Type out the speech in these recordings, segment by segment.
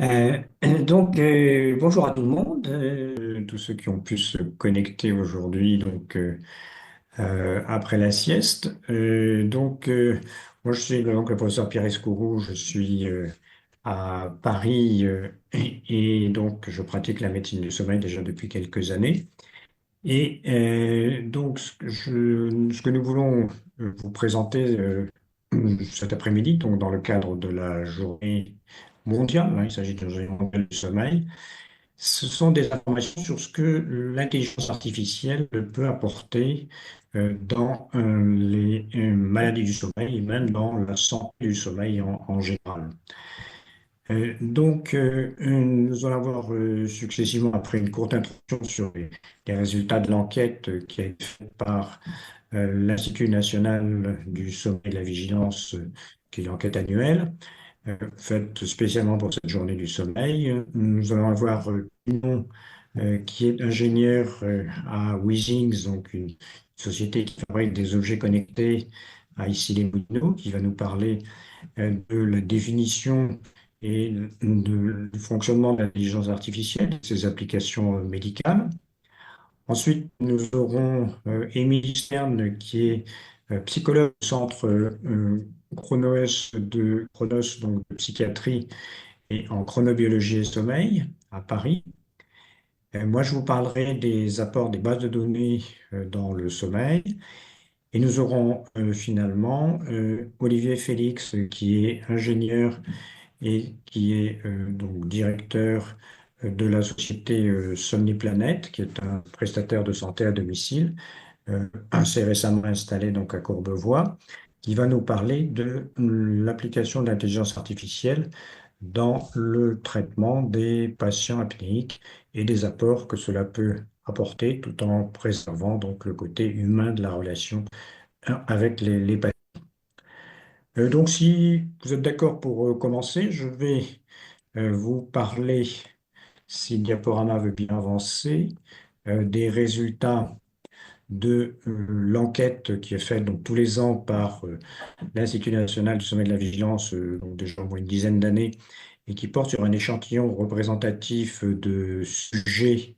Euh, Bonjour à tout le monde, tous ceux qui ont pu se connecter aujourd'hui, après la sieste. Moi, je suis donc le professeur Pierre Escourou, je suis à Paris, et donc je pratique la médecine du sommeil déjà depuis quelques années. Ce que nous voulons vous présenter cet après-midi, donc dans le cadre de la journée mondiale, hein, il s'agit de la journée mondiale du sommeil, ce sont des informations sur ce que l'intelligence artificielle peut apporter dans les maladies du sommeil et même dans la santé du sommeil en général. Nous allons avoir successivement, après une courte introduction sur les résultats de l'enquête qui a été faite par l'Institut national du sommeil et de la vigilance, qui est l'enquête annuelle, faite spécialement pour cette journée du sommeil. Nous allons avoir Pinon, qui est ingénieur à Weezings, donc une société qui fabrique des objets connectés à Issy-les-Moulineaux, qui va nous parler de la définition et du fonctionnement de l'intelligence artificielle et ses applications médicales. Ensuite, nous aurons Émilie Stern, qui est psychologue au centre Chronos, donc de psychiatrie et en chronobiologie et sommeil à Paris. Moi, je vous parlerai des apports des bases de données dans le sommeil. Et nous aurons finalement Olivier Félix, qui est ingénieur et qui est donc directeur de la société Somniplanète, qui est un prestataire de santé à domicile, assez récemment installé donc à Courbevoie, qui va nous parler de l'application de l'intelligence artificielle dans le traitement des patients apnéiques et des apports que cela peut apporter tout en préservant donc le côté humain de la relation avec les patients. Si vous êtes d'accord pour commencer, je vais vous parler, si le diaporama veut bien avancer, des résultats de l'enquête qui est faite donc, tous les ans par l'Institut national du sommeil et de la vigilance, donc déjà au moins une dizaine d'années, et qui porte sur un échantillon représentatif de sujets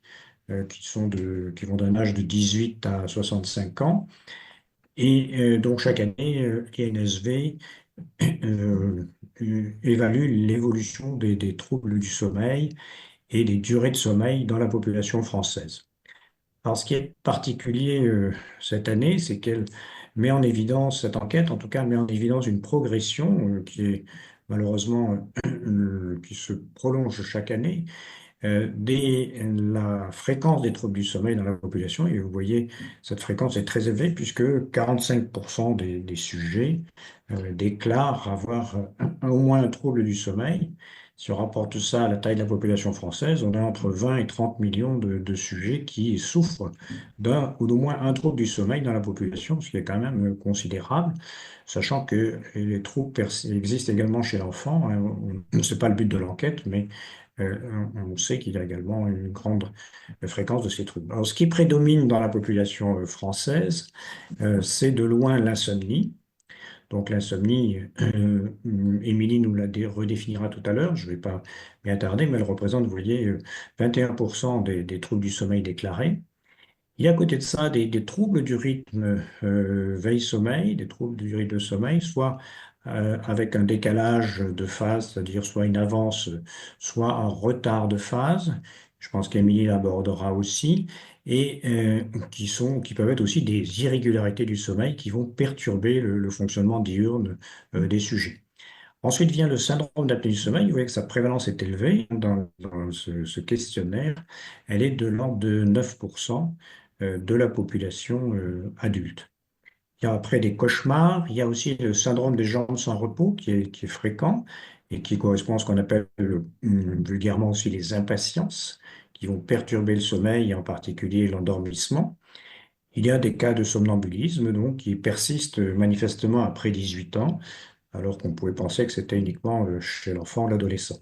qui vont d'un âge de 18 à 65 ans. Donc chaque année, l'INSV euh, évalue l'évolution des troubles du sommeil et des durées de sommeil dans la population française. Alors, ce qui est particulier cette année, c'est qu'elle met en évidence, cette enquête en tout cas, met en évidence une progression qui est malheureusement qui se prolonge chaque année dès la fréquence des troubles du sommeil dans la population. Et vous voyez, cette fréquence est très élevée puisque 45% des sujets déclarent avoir au moins un trouble du sommeil. Si on rapporte ça à la taille de la population française, on a entre 20 et 30 millions de sujets qui souffrent d'un ou d'au moins un trouble du sommeil dans la population, ce qui est quand même considérable, sachant que les troubles existent également chez l'enfant, hein. Ce n'est pas le but de l'enquête, mais on sait qu'il y a également une grande fréquence de ces troubles. Alors, ce qui prédomine dans la population française, c'est de loin l'insomnie. Donc l'insomnie, Émilie nous la redéfinira tout à l'heure, je ne vais pas m'y attarder, mais elle représente, vous voyez, 21% des troubles du sommeil déclarés. Il y a à côté de ça des troubles du rythme veille-sommeil, des troubles du rythme de sommeil, soit avec un décalage de phase, c'est-à-dire soit une avance, soit un retard de phase. Je pense qu'Émilie l'abordera aussi, et qui peuvent être aussi des irrégularités du sommeil qui vont perturber le fonctionnement diurne des sujets. Ensuite vient le syndrome d'apnée du sommeil. Vous voyez que sa prévalence est élevée dans ce questionnaire. Elle est de l'ordre de 9% de la population adulte. Il y a après des cauchemars. Il y a aussi le syndrome des jambes sans repos qui est fréquent et qui correspond à ce qu'on appelle vulgairement aussi les impatiences, qui vont perturber le sommeil et en particulier l'endormissement. Il y a des cas de somnambulisme donc, qui persistent manifestement après 18 ans, alors qu'on pouvait penser que c'était uniquement chez l'enfant ou l'adolescent.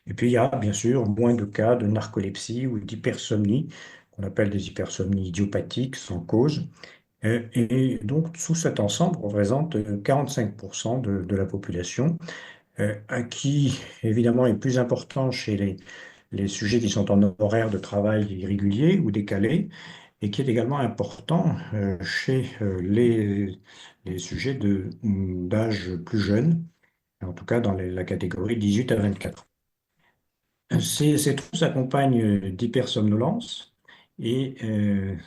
Et puis il y a bien sûr moins de cas de narcolepsie ou d'hypersomnie, qu'on appelle des hypersomnies idiopathiques sans cause. Et donc tout cet ensemble représente 45% de la population. qui évidemment est plus important chez les sujets qui sont en horaire de travail irrégulier ou décalé, et qui est également important chez les sujets d'âge plus jeune, en tout cas dans la catégorie 18 à 24. Ces troubles s'accompagnent d'hypersomnolence et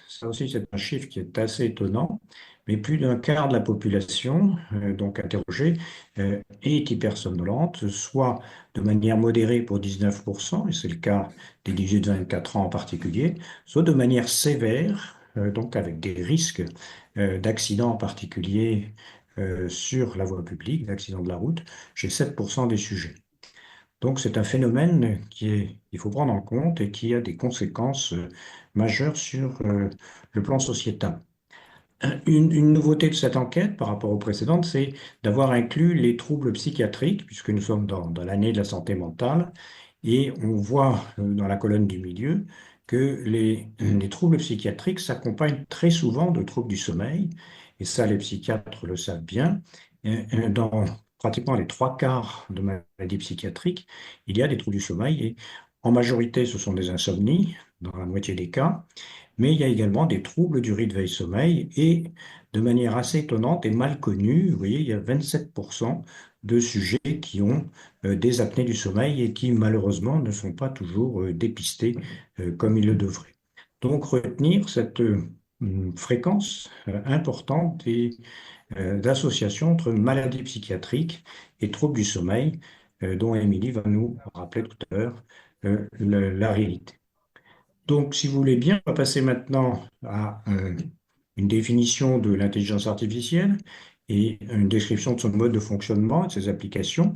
ça aussi c'est un chiffre qui est assez étonnant, mais plus d'un quart de la population donc interrogée est hypersomnolente, soit de manière modérée pour 19%, et c'est le cas des 18-24 ans en particulier, soit de manière sévère, donc avec des risques d'accidents en particulier sur la voie publique, d'accidents de la route, chez 7% des sujets. Donc, c'est un phénomène qu'il faut prendre en compte et qui a des conséquences majeures sur le plan sociétal. Une nouveauté de cette enquête par rapport aux précédentes, c'est d'avoir inclus les troubles psychiatriques, puisque nous sommes dans l'année de la santé mentale, et on voit dans la colonne du milieu que les troubles psychiatriques s'accompagnent très souvent de troubles du sommeil, et ça les psychiatres le savent bien. Dans pratiquement les trois quarts de maladies psychiatriques, il y a des troubles du sommeil, et en majorité ce sont des insomnies, dans la moitié des cas. Mais il y a également des troubles du rythme veille-sommeil et de manière assez étonnante et mal connue, vous voyez, il y a 27% de sujets qui ont des apnées du sommeil et qui malheureusement ne sont pas toujours dépistés comme ils le devraient. Donc retenir cette fréquence importante d'association entre maladies psychiatriques et troubles du sommeil, dont Émilie va nous rappeler tout à l'heure la réalité. Donc, si vous voulez bien, on va passer maintenant à une définition de l'intelligence artificielle et une description de son mode de fonctionnement et de ses applications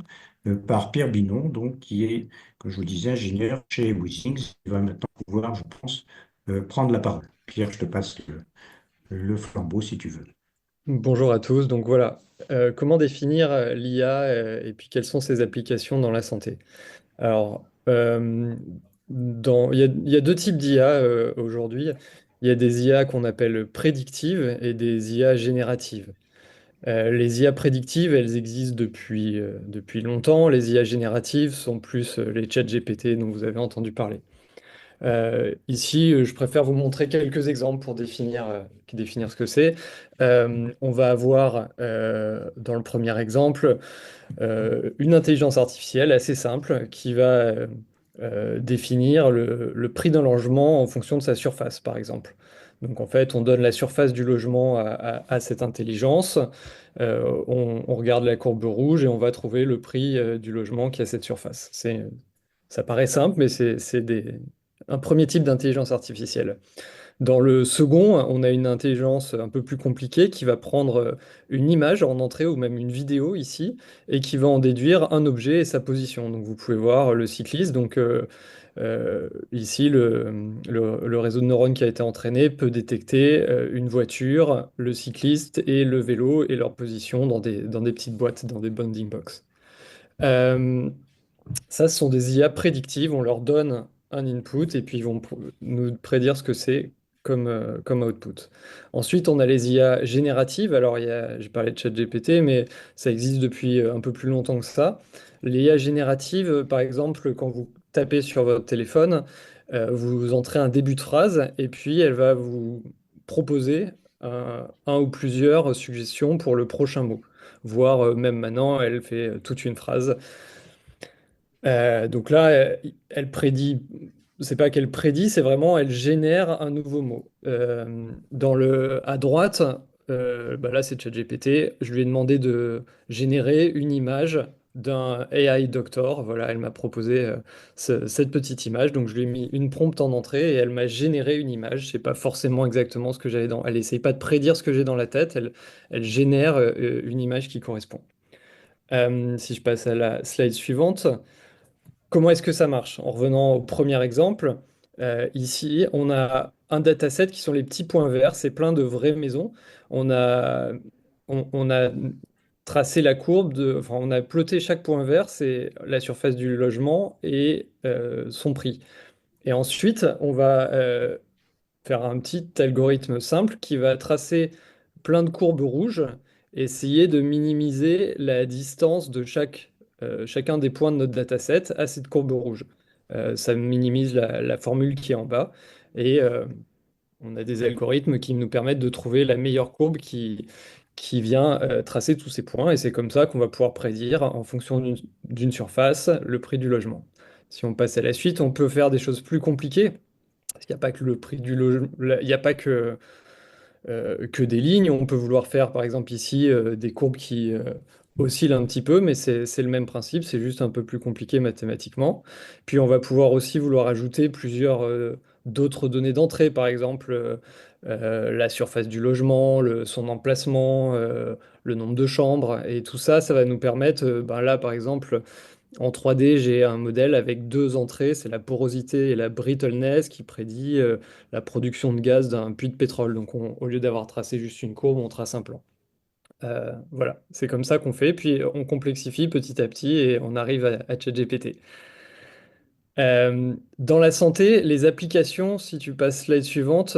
par Pierre Binon, donc, qui est, comme je vous le disais, ingénieur chez Withings. Il va maintenant pouvoir, je pense, prendre la parole. Pierre, je te passe le flambeau si tu veux. Bonjour à tous. Donc voilà, comment définir l'IA et puis quelles sont ses applications dans la santé? Alors, il y a deux types d'IA aujourd'hui. Il y a des IA qu'on appelle prédictives et des IA génératives. Les IA prédictives, elles existent depuis longtemps. Les IA génératives sont plus les chats GPT dont vous avez entendu parler. Ici, je préfère vous montrer quelques exemples pour définir ce que c'est. On va avoir dans le premier exemple une intelligence artificielle assez simple qui va définir le prix d'un logement en fonction de sa surface, par exemple. Donc en fait, on donne la surface du logement à cette intelligence, on regarde la courbe rouge et on va trouver le prix du logement qui a cette surface. Ça paraît simple, mais un premier type d'intelligence artificielle. Dans le second, on a une intelligence un peu plus compliquée qui va prendre une image en entrée ou même une vidéo ici et qui va en déduire un objet et sa position. Donc vous pouvez voir le cycliste. Donc ici, le réseau de neurones qui a été entraîné peut détecter une voiture, le cycliste et le vélo et leur position dans des petites boîtes, dans des bounding box. Euh, Ça, ce sont des IA prédictives. On leur donne un input et puis ils vont nous prédire ce que c'est comme output. Ensuite, on a les IA génératives. Alors, j'ai parlé de ChatGPT, mais ça existe depuis un peu plus longtemps que ça. Les IA génératives, par exemple, quand vous tapez sur votre téléphone, vous entrez un début de phrase et puis elle va vous proposer un ou plusieurs suggestions pour le prochain mot. Voire même maintenant, elle fait toute une phrase. Donc là, elle prédit, c'est pas qu'elle prédit, c'est vraiment elle génère un nouveau mot. À droite, bah là c'est ChatGPT, je lui ai demandé de générer une image d'un AI doctor. Voilà, elle m'a proposé cette petite image, donc je lui ai mis une prompt en entrée et elle m'a généré une image. C'est pas forcément exactement ce que j'avais dans. Elle essaye pas de prédire ce que j'ai dans la tête, elle génère une image qui correspond. Si je passe à la slide suivante. Comment est-ce que ça marche? En revenant au premier exemple, ici, on a un dataset qui sont les petits points verts, c'est plein de vraies maisons. On a, on a tracé la courbe enfin, on a ploté chaque point vert, c'est la surface du logement et son prix. Et ensuite, on va faire un petit algorithme simple qui va tracer plein de courbes rouges et essayer de minimiser la distance de chaque chacun des points de notre dataset a cette courbe rouge. Ça minimise la formule qui est en bas et on a des algorithmes qui nous permettent de trouver la meilleure courbe qui vient tracer tous ces points et c'est comme ça qu'on va pouvoir prédire en fonction d'une surface le prix du logement. Si on passe à la suite, on peut faire des choses plus compliquées. Parce qu'il n'y a pas que le prix du logement, il n'y a pas que des lignes. On peut vouloir faire, par exemple, ici, des courbes qui oscillent un petit peu, mais c'est le même principe, c'est juste un peu plus compliqué mathématiquement. Puis on va pouvoir aussi vouloir ajouter plusieurs d'autres données d'entrée, par exemple, la surface du logement, son emplacement, le nombre de chambres, et tout ça, ça va nous permettre, ben là, par exemple, en 3D, j'ai un modèle avec deux entrées, c'est la porosité et la brittleness qui prédit la production de gaz d'un puits de pétrole. Donc au lieu d'avoir tracé juste une courbe, on trace un plan. Voilà, c'est comme ça qu'on fait, puis on complexifie petit à petit et on arrive à ChatGPT. Dans la santé, les applications, si tu passes slide suivante,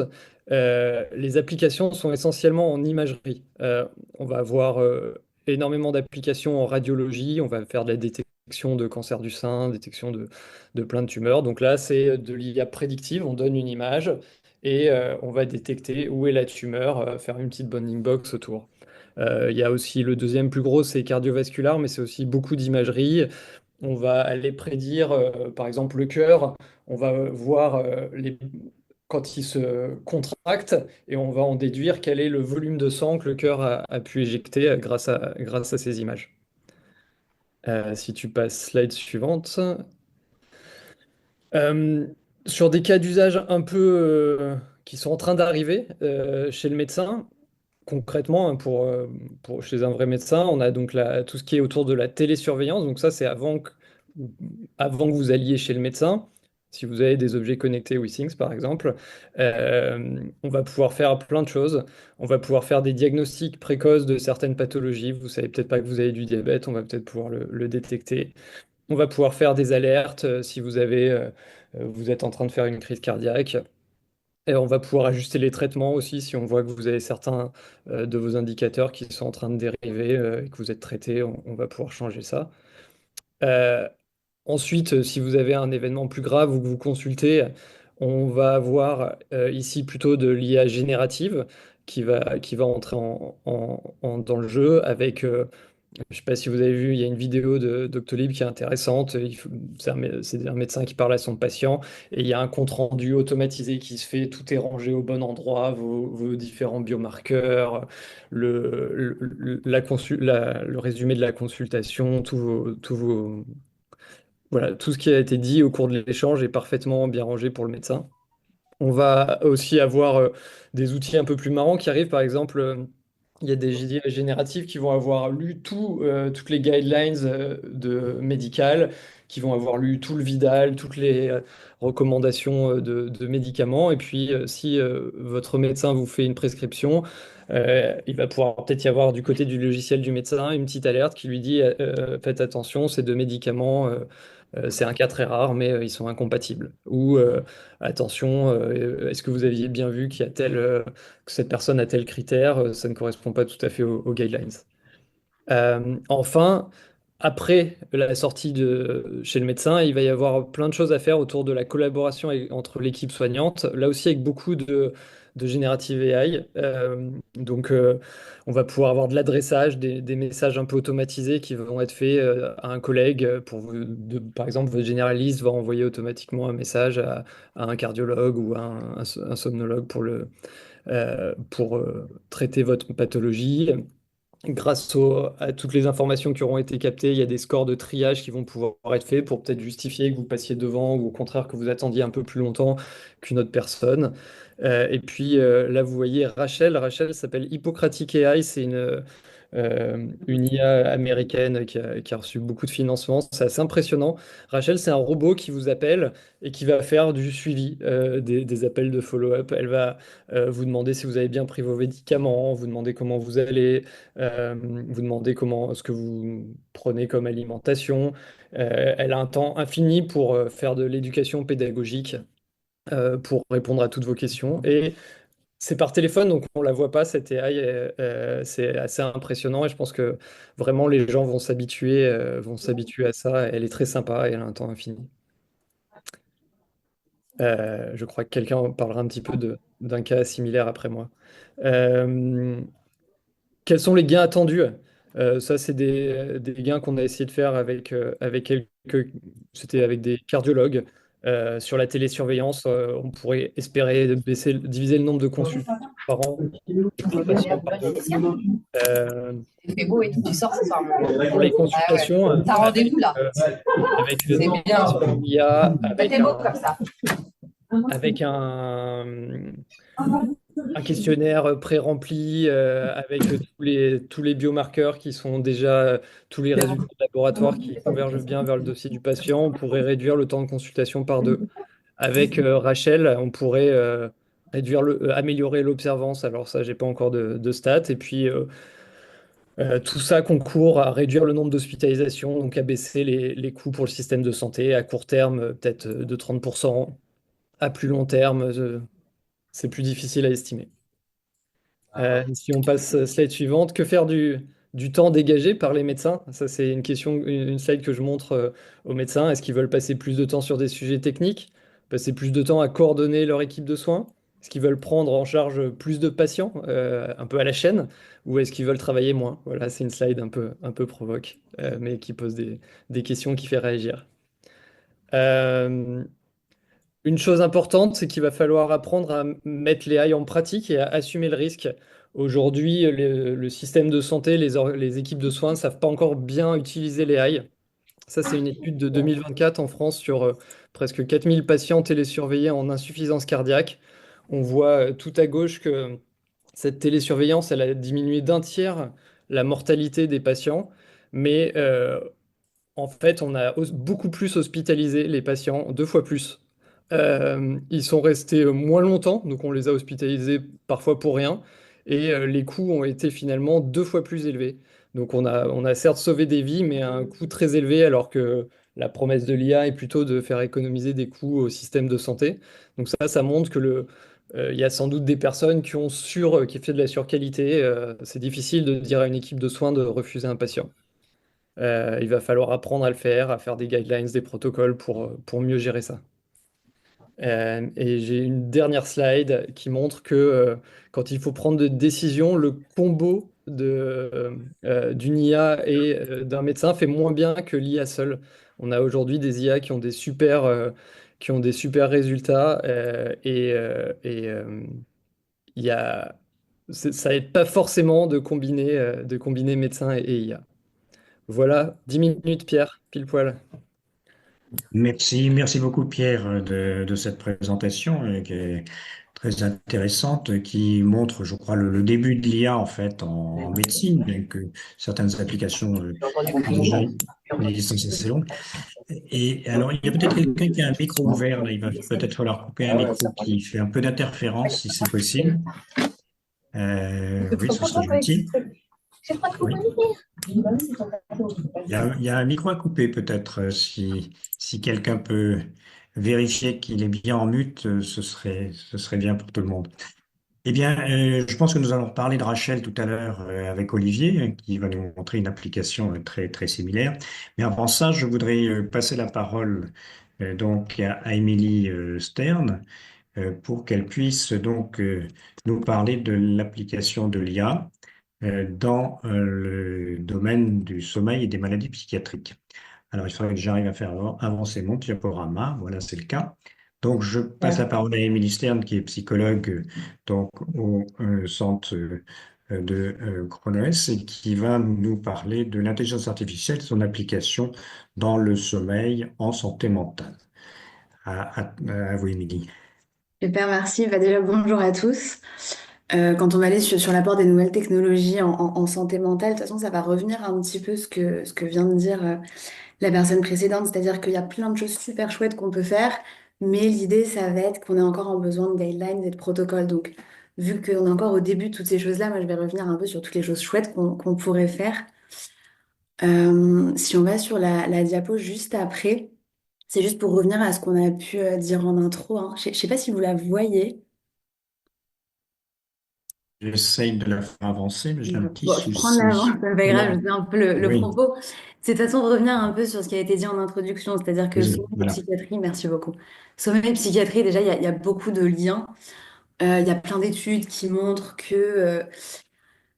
les applications sont essentiellement en imagerie. On va avoir énormément d'applications en radiologie, on va faire de la détection de cancer du sein, détection de plein de tumeurs. Donc là, c'est de l'IA prédictive, on donne une image et on va détecter où est la tumeur, faire une petite bounding box autour. Il y a aussi le deuxième plus gros, c'est cardiovasculaire, mais c'est aussi beaucoup d'imagerie. On va aller prédire, par exemple, le cœur. On va voir quand il se contracte et on va en déduire quel est le volume de sang que le cœur a pu éjecter grâce à ces images. Si tu passes slide suivante. Euh, sur des cas d'usage un peu qui sont en train d'arriver chez le médecin, concrètement, hein, chez un vrai médecin, on a donc tout ce qui est autour de la télésurveillance. Donc ça, c'est avant que vous alliez chez le médecin. Si vous avez des objets connectés WeThings, par exemple, on va pouvoir faire plein de choses. On va pouvoir faire des diagnostics précoces de certaines pathologies. Vous savez peut-être pas que vous avez du diabète, on va peut-être pouvoir le détecter. On va pouvoir faire des alertes si vous êtes en train de faire une crise cardiaque. Et on va pouvoir ajuster les traitements aussi si on voit que vous avez certains de vos indicateurs qui sont en train de dériver et que vous êtes traité, on va pouvoir changer ça. Euh, Ensuite, si vous avez un événement plus grave ou que vous consultez, on va avoir ici plutôt de l'IA générative qui va entrer dans le jeu avec je ne sais pas si vous avez vu, il y a une vidéo de Doctolib qui est intéressante. C'est un médecin qui parle à son patient et il y a un compte-rendu automatisé qui se fait. Tout est rangé au bon endroit, vos différents biomarqueurs, le résumé de la consultation, voilà, tout ce qui a été dit au cours de l'échange est parfaitement bien rangé pour le médecin. On va aussi avoir des outils un peu plus marrants qui arrivent. Par exemple, il y a des GIA génératives qui vont avoir lu toutes les guidelines médicales, qui vont avoir lu tout le Vidal, toutes les recommandations de médicaments. Et puis, si votre médecin vous fait une prescription, il va pouvoir peut-être y avoir du côté du logiciel du médecin une petite alerte qui lui dit faites attention, ces deux médicaments. C'est un cas très rare, mais ils sont incompatibles. Ou attention, est-ce que vous aviez bien vu que cette personne a tel critère? Ça ne correspond pas tout à fait aux guidelines. Enfin, après la sortie chez le médecin, il va y avoir plein de choses à faire autour de la collaboration entre l'équipe soignante, là aussi avec beaucoup de générative AI. On va pouvoir avoir de l'adressage, des messages un peu automatisés qui vont être faits à un collègue par exemple, votre généraliste va envoyer automatiquement un message à un cardiologue ou à un somnologue pour traiter votre pathologie. À toutes les informations qui auront été captées, il y a des scores de triage qui vont pouvoir être faits pour peut-être justifier que vous passiez devant ou au contraire que vous attendiez un peu plus longtemps qu'une autre personne. Et puis là, vous voyez Rachel. Rachel s'appelle Hippocratic AI. C'est une IA américaine qui a reçu beaucoup de financement. C'est assez impressionnant. Rachel, c'est un robot qui vous appelle et qui va faire du suivi des appels de follow-up. Elle va vous demander si vous avez bien pris vos médicaments, vous demander comment vous allez, vous demander comment ce que vous prenez comme alimentation. Elle a un temps infini pour faire de l'éducation pédagogique, pour répondre à toutes vos questions. Et C'est par téléphone, donc on la voit pas, cette AI. C'est assez impressionnant et je pense que vraiment les gens vont s'habituer à ça. Elle est très sympa et elle a un temps infini. Je crois que quelqu'un parlera un petit peu d'un cas similaire après moi. Euh, Quels sont les gains attendus? Ça, c'est des gains qu'on a essayé de faire avec c'était avec des cardiologues. Sur la télésurveillance, on pourrait espérer diviser le nombre de consultations par an pour un patient par deux. Euh, Il fait beau et tout, tu sors ce soir. pour les Ah ouais. consultations, T'as rendez-vous là. C'est bien. l'utilisation de l'IA, C'était beau comme ça. avec un questionnaire pré-rempli avec tous les biomarqueurs qui sont déjà, tous les résultats de laboratoire qui convergent bien vers le dossier du patient, on pourrait réduire le temps de consultation par deux. Avec Rachel, on pourrait améliorer l'observance. Alors ça, j'ai pas encore de stats. Et puis tout ça concourt à réduire le nombre d'hospitalisations, donc à baisser les coûts pour le système de santé à court terme, peut-être de 30%. À plus long terme, c'est plus difficile à estimer. Si on passe slide suivante, que faire du temps dégagé par les médecins? Ça, c'est une question, une slide que je montre aux médecins. Est-ce qu'ils veulent passer plus de temps sur des sujets techniques, passer plus de temps à coordonner leur équipe de soins? Est-ce qu'ils veulent prendre en charge plus de patients, un peu à la chaîne, ou est-ce qu'ils veulent travailler moins? Voilà, c'est une slide un peu provoque, mais qui pose des questions qui fait réagir. Euh, une chose importante, c'est qu'il va falloir apprendre à mettre les AI en pratique et à assumer le risque. Aujourd'hui, le système de santé, les équipes de soins ne savent pas encore bien utiliser les AI. Ça, c'est une étude de 2024 en France sur presque 4000 patients télésurveillés en insuffisance cardiaque. On voit tout à gauche que cette télésurveillance, elle a diminué d'un tiers la mortalité des patients, mais en fait, on a beaucoup plus hospitalisé les patients, deux fois plus. Ils sont restés moins longtemps, donc on les a hospitalisés parfois pour rien, et les coûts ont été finalement deux fois plus élevés. Donc on a certes sauvé des vies, mais à un coût très élevé, alors que la promesse de l'IA est plutôt de faire économiser des coûts au système de santé. Donc ça montre que il y a sans doute des personnes qui fait de la surqualité. C'est difficile de dire à une équipe de soins de refuser un patient. Il va falloir apprendre à le faire, à faire des guidelines, des protocoles pour mieux gérer ça. Et j'ai une dernière slide qui montre que quand il faut prendre des décisions, le combo d'une IA et d'un médecin fait moins bien que l'IA seule. On a aujourd'hui des IA qui ont des super résultats il y a, ça aide pas forcément de combiner médecin et IA. Voilà, 10 minutes, Pierre, pile poil. Merci beaucoup Pierre de cette présentation qui est très intéressante, qui montre, je crois, le début de l'IA en fait en médecine, bien que certaines applications ont déjà une existence assez longue. Et alors, il y a peut-être quelqu'un qui a un micro ouvert, là, il va peut-être falloir couper un micro qui fait un peu d'interférence, si c'est possible. Oui, ce serait gentil. Oui. Il y a un micro à couper peut-être, si quelqu'un peut vérifier qu'il est bien en mute, ce serait bien pour tout le monde. Eh bien, je pense que nous allons parler de Rachel tout à l'heure avec Olivier, qui va nous montrer une application très, très similaire. Mais avant ça, je voudrais passer la parole donc à Émilie Stern pour qu'elle puisse donc nous parler de l'application de l'IA dans le domaine du sommeil et des maladies psychiatriques. Alors, il faudrait que j'arrive à faire avancer mon diaporama. Voilà, c'est le cas. Donc, je passe la parole à Émilie Stern, qui est psychologue donc, au centre de Kronos et qui va nous parler de l'intelligence artificielle, son application dans le sommeil en santé mentale. À vous, Émilie. Super, merci. Bah, déjà, bonjour à tous. Quand on va aller sur l'apport des nouvelles technologies en santé mentale, de toute façon, ça va revenir un petit peu ce que vient de dire la personne précédente, c'est-à-dire qu'il y a plein de choses super chouettes qu'on peut faire, mais l'idée, ça va être qu'on est encore en besoin de guidelines et de protocoles. Donc, vu qu'on est encore au début de toutes ces choses-là, moi, je vais revenir un peu sur toutes les choses chouettes qu'on pourrait faire. Si on va sur la diapo juste après, c'est juste pour revenir à ce qu'on a pu dire en intro, hein. Je sais pas si vous la voyez. J'essaye de la faire avancer, mais j'ai un petit Bon, je prends de l'avance, souci. c'est pas grave, Voilà. je sais un peu le Oui, propos. C'est de toute façon revenir un peu sur ce qui a été dit en introduction, c'est-à-dire que désolé. sommeil et Voilà. psychiatrie, merci beaucoup. Sommeil et psychiatrie, déjà, il y a beaucoup de liens. Il y a plein d'études qui montrent que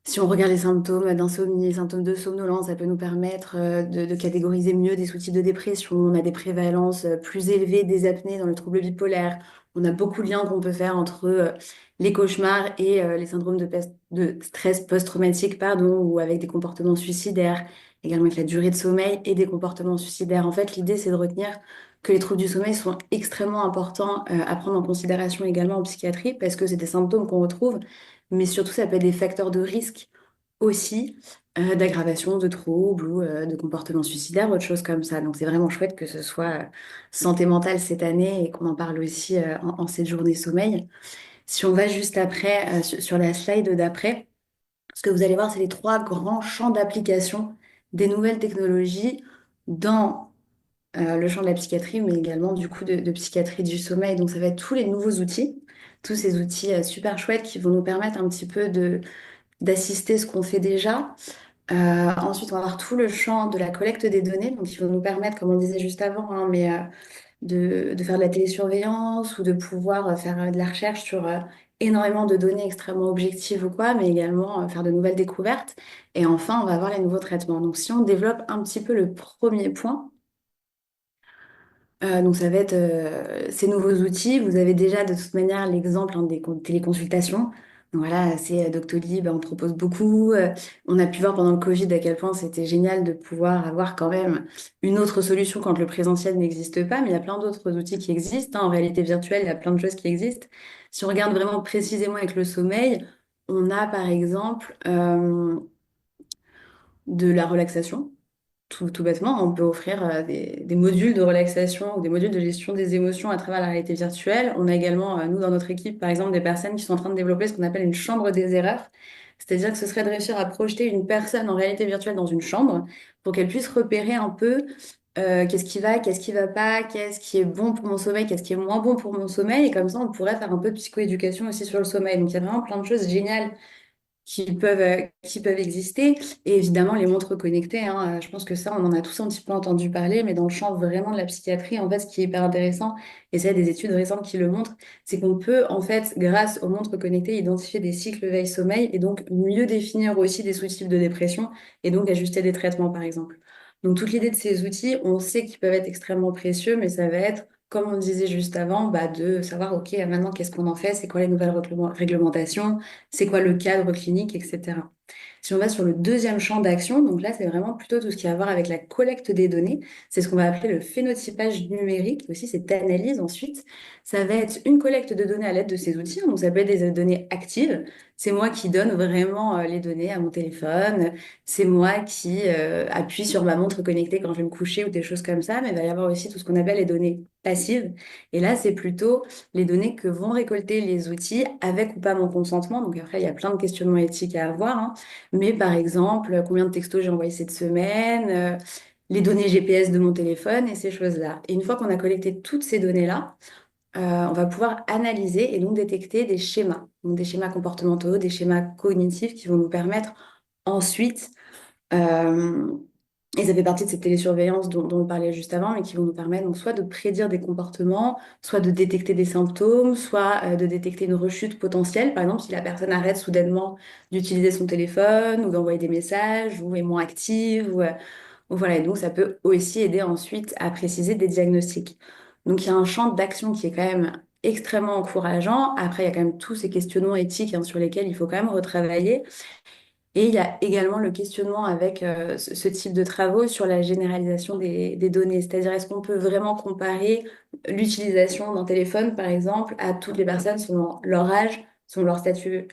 si on regarde les symptômes d'insomnie, les symptômes de somnolence, ça peut nous permettre de catégoriser mieux des sous-types de dépression. On a des prévalences plus élevées des apnées dans le trouble bipolaire. On a beaucoup de liens qu'on peut faire entre les cauchemars et les syndromes de stress post-traumatique, pardon, ou avec des comportements suicidaires, également avec la durée de sommeil et des comportements suicidaires. En fait, l'idée, c'est de retenir que les troubles du sommeil sont extrêmement importants à prendre en considération également en psychiatrie parce que c'est des symptômes qu'on retrouve, mais surtout, ça peut être des facteurs de risque aussi d'aggravation de troubles ou de comportements suicidaires, autre chose comme ça. Donc c'est vraiment chouette que ce soit santé mentale cette année et qu'on en parle aussi en cette journée sommeil. Si on va juste après, sur la slide d'après, ce que vous allez voir, c'est les trois grands champs d'application des nouvelles technologies dans le champ de la psychiatrie, mais également du coup de psychiatrie du sommeil. Donc ça va être tous les nouveaux outils, tous ces outils super chouettes qui vont nous permettre un petit peu d'assister ce qu'on fait déjà. Ensuite, on va avoir tout le champ de la collecte des données, donc qui vont nous permettre, comme on disait juste avant, hein, mais de faire de la télésurveillance ou de pouvoir faire de la recherche sur énormément de données extrêmement objectives ou quoi, mais également faire de nouvelles découvertes. Et enfin, on va avoir les nouveaux traitements. Donc, si on développe un petit peu le premier point, donc ça va être ces nouveaux outils. Vous avez déjà de toute manière l'exemple hein, téléconsultations. Donc voilà, c'est Doctolib, on propose beaucoup. On a pu voir pendant le Covid à quel point c'était génial de pouvoir avoir quand même une autre solution quand le présentiel n'existe pas, mais il y a plein d'autres outils qui existent, hein. En réalité virtuelle, il y a plein de choses qui existent. Si on regarde vraiment précisément avec le sommeil, on a par exemple de la relaxation. Tout bêtement, on peut offrir des modules de relaxation ou des modules de gestion des émotions à travers la réalité virtuelle. On a également, nous, dans notre équipe, par exemple, des personnes qui sont en train de développer ce qu'on appelle une chambre des erreurs. C'est-à-dire que ce serait de réussir à projeter une personne en réalité virtuelle dans une chambre pour qu'elle puisse repérer un peu qu'est-ce qui va pas, qu'est-ce qui est bon pour mon sommeil, qu'est-ce qui est moins bon pour mon sommeil. Et comme ça, on pourrait faire un peu de psychoéducation aussi sur le sommeil. Donc, il y a vraiment plein de choses géniales qui peuvent exister. Et évidemment, les montres connectées, hein, je pense que ça, on en a tous un petit peu entendu parler, mais dans le champ vraiment de la psychiatrie, en fait, ce qui est hyper intéressant, et c'est des études récentes qui le montrent, c'est qu'on peut, en fait, grâce aux montres connectées, identifier des cycles veille-sommeil et donc mieux définir aussi des sous-types de dépression et donc ajuster des traitements, par exemple. Donc, toute l'idée de ces outils, on sait qu'ils peuvent être extrêmement précieux, mais ça va être comme on disait juste avant, bah, de savoir, OK, maintenant, qu'est-ce qu'on en fait? C'est quoi les nouvelles réglementations? C'est quoi le cadre clinique, etc. Si on va sur le deuxième champ d'action, donc là, c'est vraiment plutôt tout ce qui a à voir avec la collecte des données. C'est ce qu'on va appeler le phénotypage numérique, aussi cette analyse ensuite. Ça va être une collecte de données à l'aide de ces outils. Donc, ça peut être des données actives. C'est moi qui donne vraiment les données à mon téléphone. C'est moi qui appuie sur ma montre connectée quand je vais me coucher ou des choses comme ça. Mais il va y avoir aussi tout ce qu'on appelle les données passives. Et là, c'est plutôt les données que vont récolter les outils avec ou pas mon consentement. Donc après, il y a plein de questionnements éthiques à avoir, hein. Mais par exemple, combien de textos j'ai envoyé cette semaine, les données GPS de mon téléphone et ces choses-là. Et une fois qu'on a collecté toutes ces données-là, on va pouvoir analyser et donc détecter des schémas. Donc des schémas comportementaux, des schémas cognitifs qui vont nous permettre ensuite et ça fait partie de cette télésurveillance dont on parlait juste avant, mais qui vont nous permettre donc soit de prédire des comportements, soit de détecter des symptômes, soit de détecter une rechute potentielle. Par exemple, si la personne arrête soudainement d'utiliser son téléphone ou d'envoyer des messages ou est moins active. Ou voilà, et donc ça peut aussi aider ensuite à préciser des diagnostics. Donc il y a un champ d'action qui est quand même extrêmement encourageant. Après, il y a quand même tous ces questionnements éthiques hein, sur lesquels il faut quand même retravailler. Et il y a également le questionnement avec ce type de travaux sur la généralisation des données. C'est-à-dire, est-ce qu'on peut vraiment comparer l'utilisation d'un téléphone, par exemple, à toutes les personnes selon leur âge, selon leur statut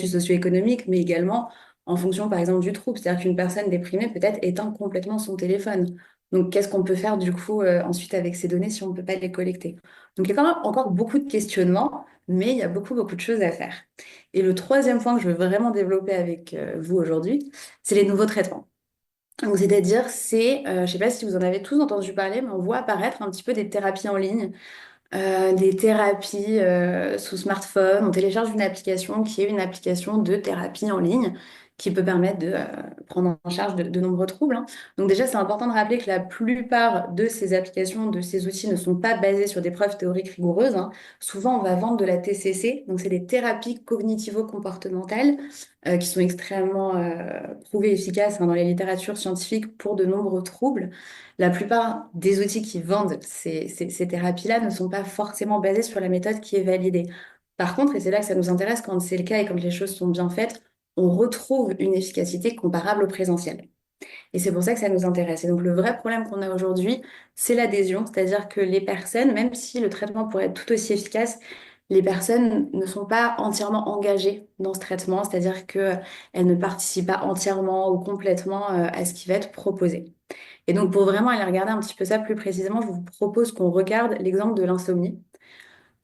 socio-économique, mais également en fonction, par exemple, du trouble. C'est-à-dire qu'une personne déprimée peut-être éteint complètement son téléphone. Donc, qu'est-ce qu'on peut faire du coup ensuite avec ces données si on ne peut pas les collecter? Donc, il y a quand même encore beaucoup de questionnements, mais il y a beaucoup, beaucoup de choses à faire. Et le troisième point que je veux vraiment développer avec vous aujourd'hui, c'est les nouveaux traitements. Donc, c'est-à-dire, je ne sais pas si vous en avez tous entendu parler, mais on voit apparaître un petit peu des thérapies en ligne des thérapies sous smartphone. On télécharge une application qui est une application de thérapie en ligne qui peut permettre de prendre en charge de nombreux troubles, hein. Donc déjà, c'est important de rappeler que la plupart de ces applications, de ces outils ne sont pas basés sur des preuves théoriques rigoureuses, hein. Souvent, on va vendre de la TCC, donc c'est des thérapies cognitivo-comportementales qui sont extrêmement prouvées efficaces, hein, dans les littératures scientifiques pour de nombreux troubles. La plupart des outils qui vendent ces thérapies-là ne sont pas forcément basés sur la méthode qui est validée. Par contre, et c'est là que ça nous intéresse quand c'est le cas et quand les choses sont bien faites, on retrouve une efficacité comparable au présentiel. Et c'est pour ça que ça nous intéresse. Et donc le vrai problème qu'on a aujourd'hui, c'est l'adhésion, c'est-à-dire que les personnes, même si le traitement pourrait être tout aussi efficace, les personnes ne sont pas entièrement engagées dans ce traitement, c'est-à-dire qu'elles ne participent pas entièrement ou complètement à ce qui va être proposé. Et donc, pour vraiment aller regarder un petit peu ça plus précisément, je vous propose qu'on regarde l'exemple de l'insomnie.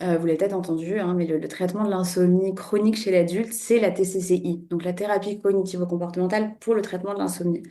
Vous l'avez peut-être entendu, hein, mais le traitement de l'insomnie chronique chez l'adulte, c'est la TCCI, donc la thérapie cognitivo-comportementale pour le traitement de l'insomnie.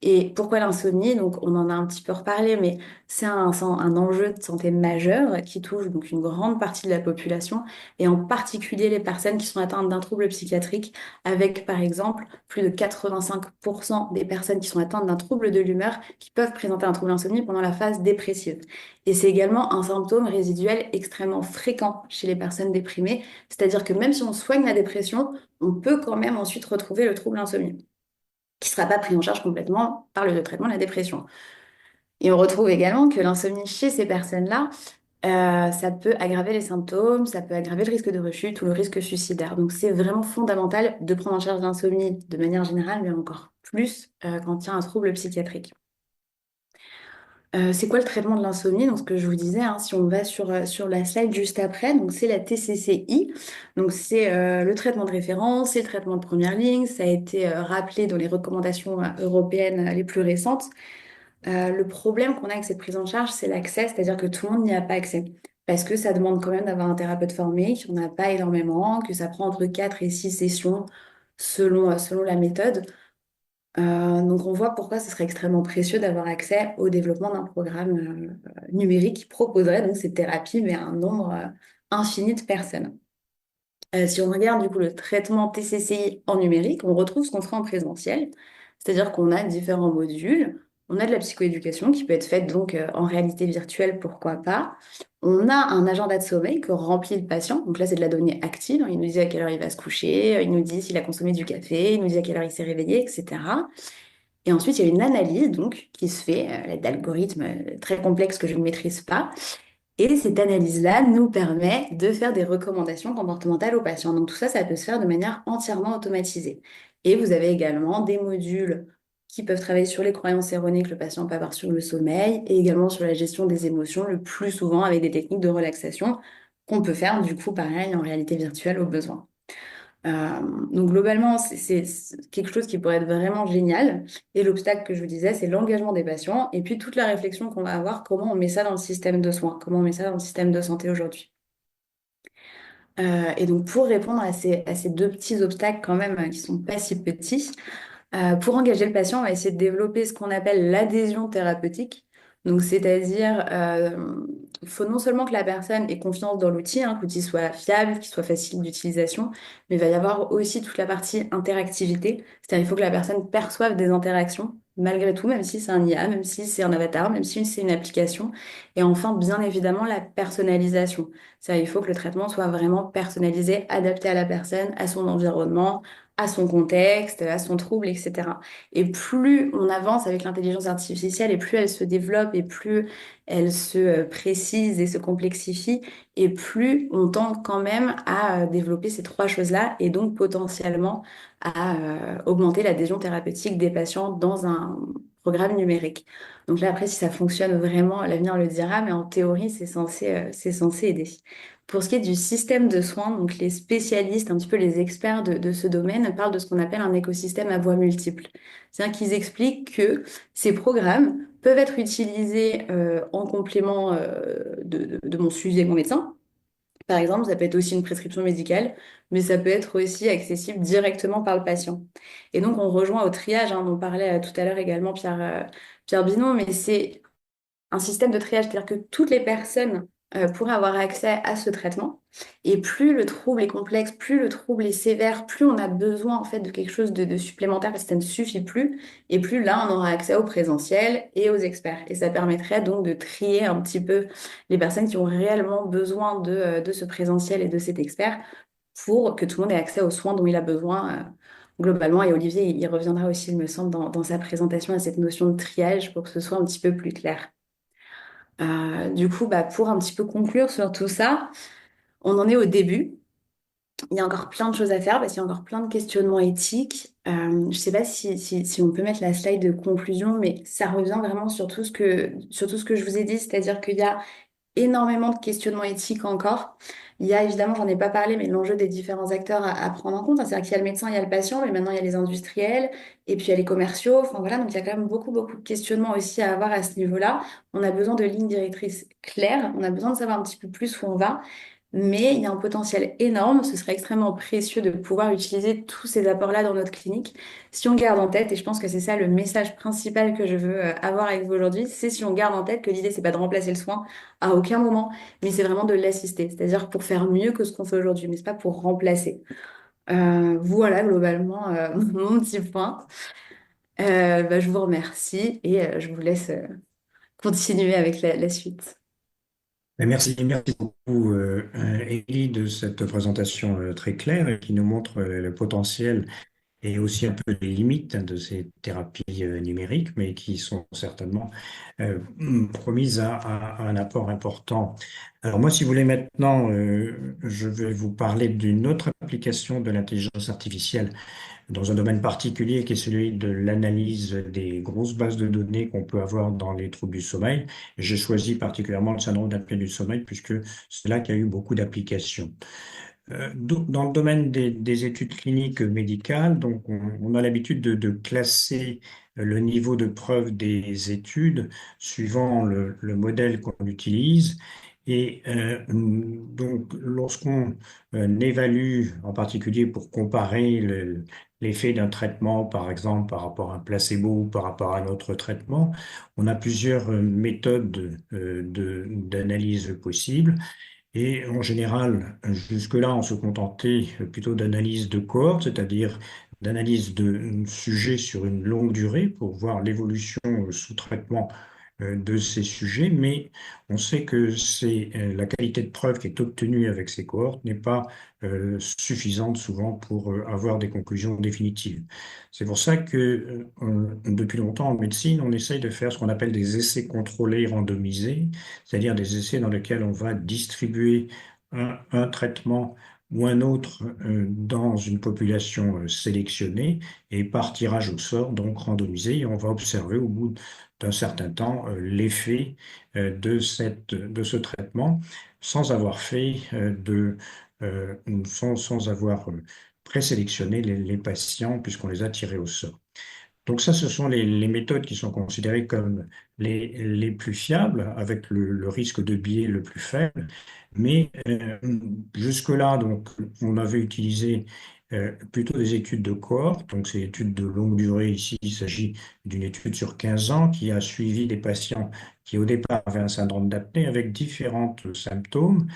Et pourquoi l'insomnie? Donc, on en a un petit peu reparlé, mais c'est un enjeu de santé majeur qui touche donc une grande partie de la population, et en particulier les personnes qui sont atteintes d'un trouble psychiatrique, avec par exemple plus de 85% des personnes qui sont atteintes d'un trouble de l'humeur qui peuvent présenter un trouble d'insomnie pendant la phase dépressive. Et c'est également un symptôme résiduel extrêmement fréquent chez les personnes déprimées, c'est-à-dire que même si on soigne la dépression, on peut quand même ensuite retrouver le trouble insomnie, qui ne sera pas pris en charge complètement par le traitement de la dépression. Et on retrouve également que l'insomnie chez ces personnes-là, ça peut aggraver les symptômes, ça peut aggraver le risque de rechute ou le risque suicidaire. Donc c'est vraiment fondamental de prendre en charge l'insomnie de manière générale, mais encore plus quand il y a un trouble psychiatrique. C'est quoi le traitement de l'insomnie? Donc, ce que je vous disais, hein, si on va sur la slide juste après, donc c'est la TCCI. Donc, c'est le traitement de référence, c'est le traitement de première ligne. Ça a été rappelé dans les recommandations européennes les plus récentes. Le problème qu'on a avec cette prise en charge, c'est l'accès, c'est-à-dire que tout le monde n'y a pas accès. Parce que ça demande quand même d'avoir un thérapeute formé, qu'il n'y en a pas énormément, que ça prend entre 4 et 6 sessions selon la méthode. Donc on voit pourquoi ce serait extrêmement précieux d'avoir accès au développement d'un programme numérique qui proposerait donc ces thérapies, mais à un nombre infini de personnes. Si on regarde du coup le traitement TCCI en numérique, on retrouve ce qu'on ferait en présentiel, c'est-à-dire qu'on a différents modules. On a de la psychoéducation qui peut être faite donc en réalité virtuelle, pourquoi pas. On a un agenda de sommeil que remplit le patient. Donc là, c'est de la donnée active, hein. Il nous dit à quelle heure il va se coucher, il nous dit s'il a consommé du café, il nous dit à quelle heure il s'est réveillé, etc. Et ensuite, il y a une analyse donc qui se fait, d'algorithmes très complexes que je ne maîtrise pas. Et cette analyse-là nous permet de faire des recommandations comportementales aux patients. Donc tout ça, ça peut se faire de manière entièrement automatisée. Et vous avez également des modules qui peuvent travailler sur les croyances erronées que le patient peut avoir sur le sommeil et également sur la gestion des émotions, le plus souvent avec des techniques de relaxation qu'on peut faire du coup pareil en réalité virtuelle au besoin. Euh, donc globalement, c'est quelque chose qui pourrait être vraiment génial. Et l'obstacle que je vous disais, c'est l'engagement des patients et puis toute la réflexion qu'on va avoir, comment on met ça dans le système de soins, comment on met ça dans le système de santé aujourd'hui. Et donc pour répondre à ces deux petits obstacles quand même qui sont pas si petits, pour engager le patient, on va essayer de développer ce qu'on appelle l'adhésion thérapeutique. Donc, c'est-à-dire, il faut non seulement que la personne ait confiance dans l'outil, hein, que l'outil soit fiable, qu'il soit facile d'utilisation, mais il va y avoir aussi toute la partie interactivité. C'est-à-dire, il faut que la personne perçoive des interactions, malgré tout, même si c'est un IA, même si c'est un avatar, même si c'est une application. Et enfin, bien évidemment, la personnalisation. C'est-à-dire, il faut que le traitement soit vraiment personnalisé, adapté à la personne, à son environnement, à son contexte, à son trouble, etc. Et plus on avance avec l'intelligence artificielle, et plus elle se développe, et plus elle se précise et se complexifie, et plus on tend quand même à développer ces trois choses-là, et donc potentiellement à augmenter l'adhésion thérapeutique des patients dans un programme numérique. Donc là, après, si ça fonctionne vraiment, l'avenir le dira, mais en théorie, c'est censé aider. Pour ce qui est du système de soins, donc les spécialistes, un petit peu les experts de ce domaine, parlent de ce qu'on appelle un écosystème à voie multiples. C'est-à-dire qu'ils expliquent que ces programmes peuvent être utilisés en complément de mon suivi avec mon médecin. Par exemple, ça peut être aussi une prescription médicale, mais ça peut être aussi accessible directement par le patient. Et donc, on rejoint au triage, hein, dont parlait tout à l'heure également Pierre Binon, mais c'est un système de triage, c'est-à-dire que toutes les personnes pour avoir accès à ce traitement. Et plus le trouble est complexe, plus le trouble est sévère, plus on a besoin en fait de quelque chose de supplémentaire parce que ça ne suffit plus. Et plus là, on aura accès au présentiel et aux experts. Et ça permettrait donc de trier un petit peu les personnes qui ont réellement besoin de ce présentiel et de cet expert pour que tout le monde ait accès aux soins dont il a besoin globalement. Et Olivier, il reviendra aussi, il me semble, dans sa présentation à cette notion de triage pour que ce soit un petit peu plus clair. Du coup, bah, pour un petit peu conclure sur tout ça, on en est au début. Il y a encore plein de choses à faire parce qu'il y a encore plein de questionnements éthiques. Je ne sais pas si on peut mettre la slide de conclusion, mais ça revient vraiment sur tout ce que je vous ai dit, c'est-à-dire qu'il y a énormément de questionnements éthiques encore. Il y a évidemment, j'en ai pas parlé, mais l'enjeu des différents acteurs à prendre en compte. C'est-à-dire qu'il y a le médecin, il y a le patient, mais maintenant il y a les industriels, et puis il y a les commerciaux. Enfin voilà, donc il y a quand même beaucoup, beaucoup de questionnements aussi à avoir à ce niveau-là. On a besoin de lignes directrices claires, on a besoin de savoir un petit peu plus où on va. Mais il y a un potentiel énorme. Ce serait extrêmement précieux de pouvoir utiliser tous ces apports-là dans notre clinique. Si on garde en tête, et je pense que c'est ça le message principal que je veux avoir avec vous aujourd'hui, c'est si on garde en tête que l'idée, c'est pas de remplacer le soin à aucun moment, mais c'est vraiment de l'assister. C'est-à-dire pour faire mieux que ce qu'on fait aujourd'hui, mais c'est pas pour remplacer. Voilà globalement mon petit point. Bah, je vous remercie et je vous laisse continuer avec la suite. Merci beaucoup, Élie, de cette présentation très claire et qui nous montre le potentiel et aussi un peu les limites de ces thérapies numériques, mais qui sont certainement promises à un apport important. Alors moi, si vous voulez maintenant, je vais vous parler d'une autre application de l'intelligence artificielle dans un domaine particulier qui est celui de l'analyse des grosses bases de données qu'on peut avoir dans les troubles du sommeil. J'ai choisi particulièrement le syndrome d'apnée du sommeil puisque c'est là qu'il y a eu beaucoup d'applications. Dans le domaine des études cliniques médicales, donc on a l'habitude de classer le niveau de preuve des études suivant le modèle qu'on utilise. Et donc, lorsqu'on évalue, en particulier pour comparer l'effet d'un traitement, par exemple, par rapport à un placebo ou par rapport à un autre traitement, on a plusieurs méthodes d'analyse possibles. Et en général, jusque-là, on se contentait plutôt d'analyse de cohorte, c'est-à-dire d'analyse de sujets sur une longue durée pour voir l'évolution sous traitement de ces sujets, mais on sait que la qualité de preuve qui est obtenue avec ces cohortes n'est pas suffisante souvent pour avoir des conclusions définitives. C'est pour ça que depuis longtemps en médecine, on essaye de faire ce qu'on appelle des essais contrôlés randomisés, c'est-à-dire des essais dans lesquels on va distribuer un traitement ou un autre dans une population sélectionnée et par tirage au sort, donc randomisé, et on va observer au bout d'un certain temps l'effet de ce traitement sans avoir fait sans avoir présélectionné les patients puisqu'on les a tirés au sort. Donc ça, ce sont les méthodes qui sont considérées comme les plus fiables, avec le risque de biais le plus faible. Mais jusque-là, donc, on avait utilisé plutôt des études de cohorte, donc c'est études de longue durée. Ici, il s'agit d'une étude sur 15 ans qui a suivi des patients qui au départ avaient un syndrome d'apnée avec différents symptômes.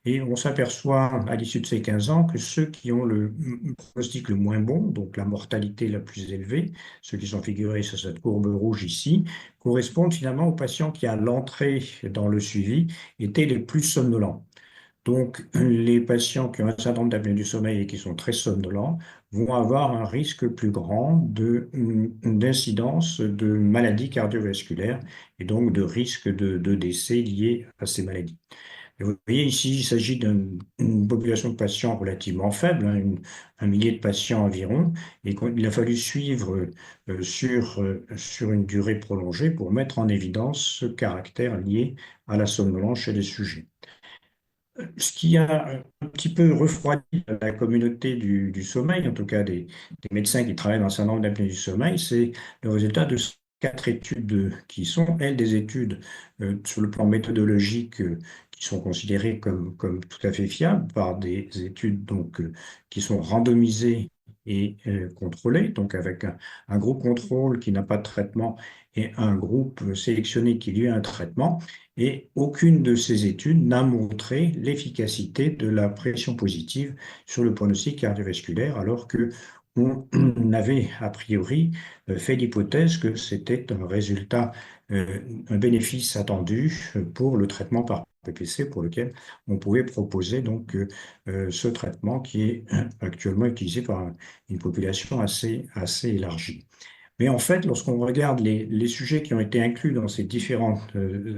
Et on s'aperçoit à l'issue de ces 15 ans que ceux qui ont le pronostic le moins bon, donc la mortalité la plus élevée, ceux qui sont figurés sur cette courbe rouge ici, correspondent finalement aux patients qui, à l'entrée dans le suivi, étaient les plus somnolents. Donc, les patients qui ont un syndrome d'apnée du sommeil et qui sont très somnolents vont avoir un risque plus grand d'incidence de maladies cardiovasculaires et donc de risque de décès liés à ces maladies. Et vous voyez ici, il s'agit d'une population de patients relativement faible, hein, un millier de patients environ, et il a fallu suivre sur une durée prolongée pour mettre en évidence ce caractère lié à la somnolence chez les sujets. Ce qui a un petit peu refroidi la communauté du sommeil, en tout cas des médecins qui travaillent dans le syndrome d'apnée du sommeil, c'est le résultat de ces 4 études qui sont, elles, des études sur le plan méthodologique qui sont considérées comme tout à fait fiables par des études donc, qui sont randomisées et contrôlé, donc avec un groupe contrôle qui n'a pas de traitement et un groupe sélectionné qui lui a un traitement. Et aucune de ces études n'a montré l'efficacité de la pression positive sur le pronostic cardiovasculaire, alors que on avait a priori fait l'hypothèse que c'était un résultat, un bénéfice attendu pour le traitement par PPC pour lequel on pouvait proposer donc ce traitement qui est actuellement utilisé par une population assez élargie. Mais en fait, lorsqu'on regarde les sujets qui ont été inclus dans ces différentes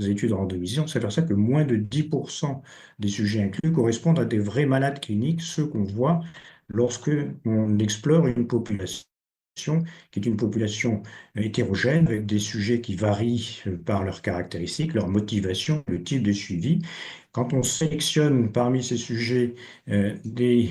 études randomisées, on s'aperçoit que moins de 10% des sujets inclus correspondent à des vrais malades cliniques, ceux qu'on voit lorsque on explore une population qui est une population hétérogène, avec des sujets qui varient par leurs caractéristiques, leurs motivations, le type de suivi. Quand on sélectionne parmi ces sujets des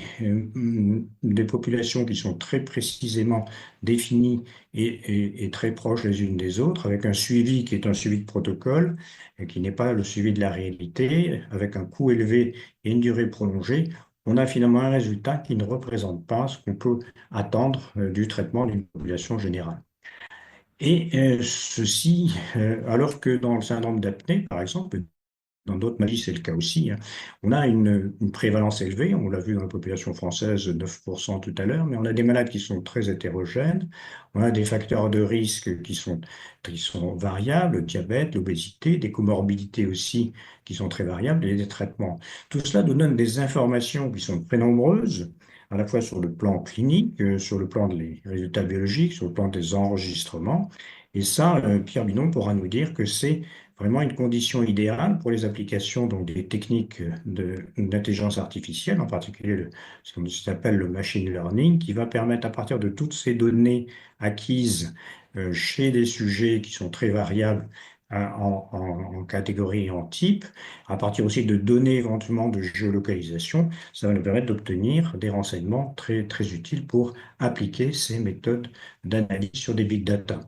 populations qui sont très précisément définies et très proches les unes des autres, avec un suivi qui est un suivi de protocole, et qui n'est pas le suivi de la réalité, avec un coût élevé et une durée prolongée, on a finalement un résultat qui ne représente pas ce qu'on peut attendre du traitement d'une population générale. Et ceci, alors que dans le syndrome d'apnée, par exemple, dans d'autres maladies, c'est le cas aussi, hein. On a une prévalence élevée, on l'a vu dans la population française, 9% tout à l'heure, mais on a des malades qui sont très hétérogènes, on a des facteurs de risque qui sont variables, le diabète, l'obésité, des comorbidités aussi qui sont très variables et des traitements. Tout cela nous donne des informations qui sont très nombreuses, à la fois sur le plan clinique, sur le plan des résultats biologiques, sur le plan des enregistrements. Et ça, Pierre Binon pourra nous dire que c'est vraiment une condition idéale pour les applications donc des techniques d'intelligence artificielle, en particulier ce qu'on appelle le machine learning, qui va permettre à partir de toutes ces données acquises chez des sujets qui sont très variables en catégorie et en type, à partir aussi de données éventuellement de géolocalisation, ça va nous permettre d'obtenir des renseignements très, très utiles pour appliquer ces méthodes d'analyse sur des big data.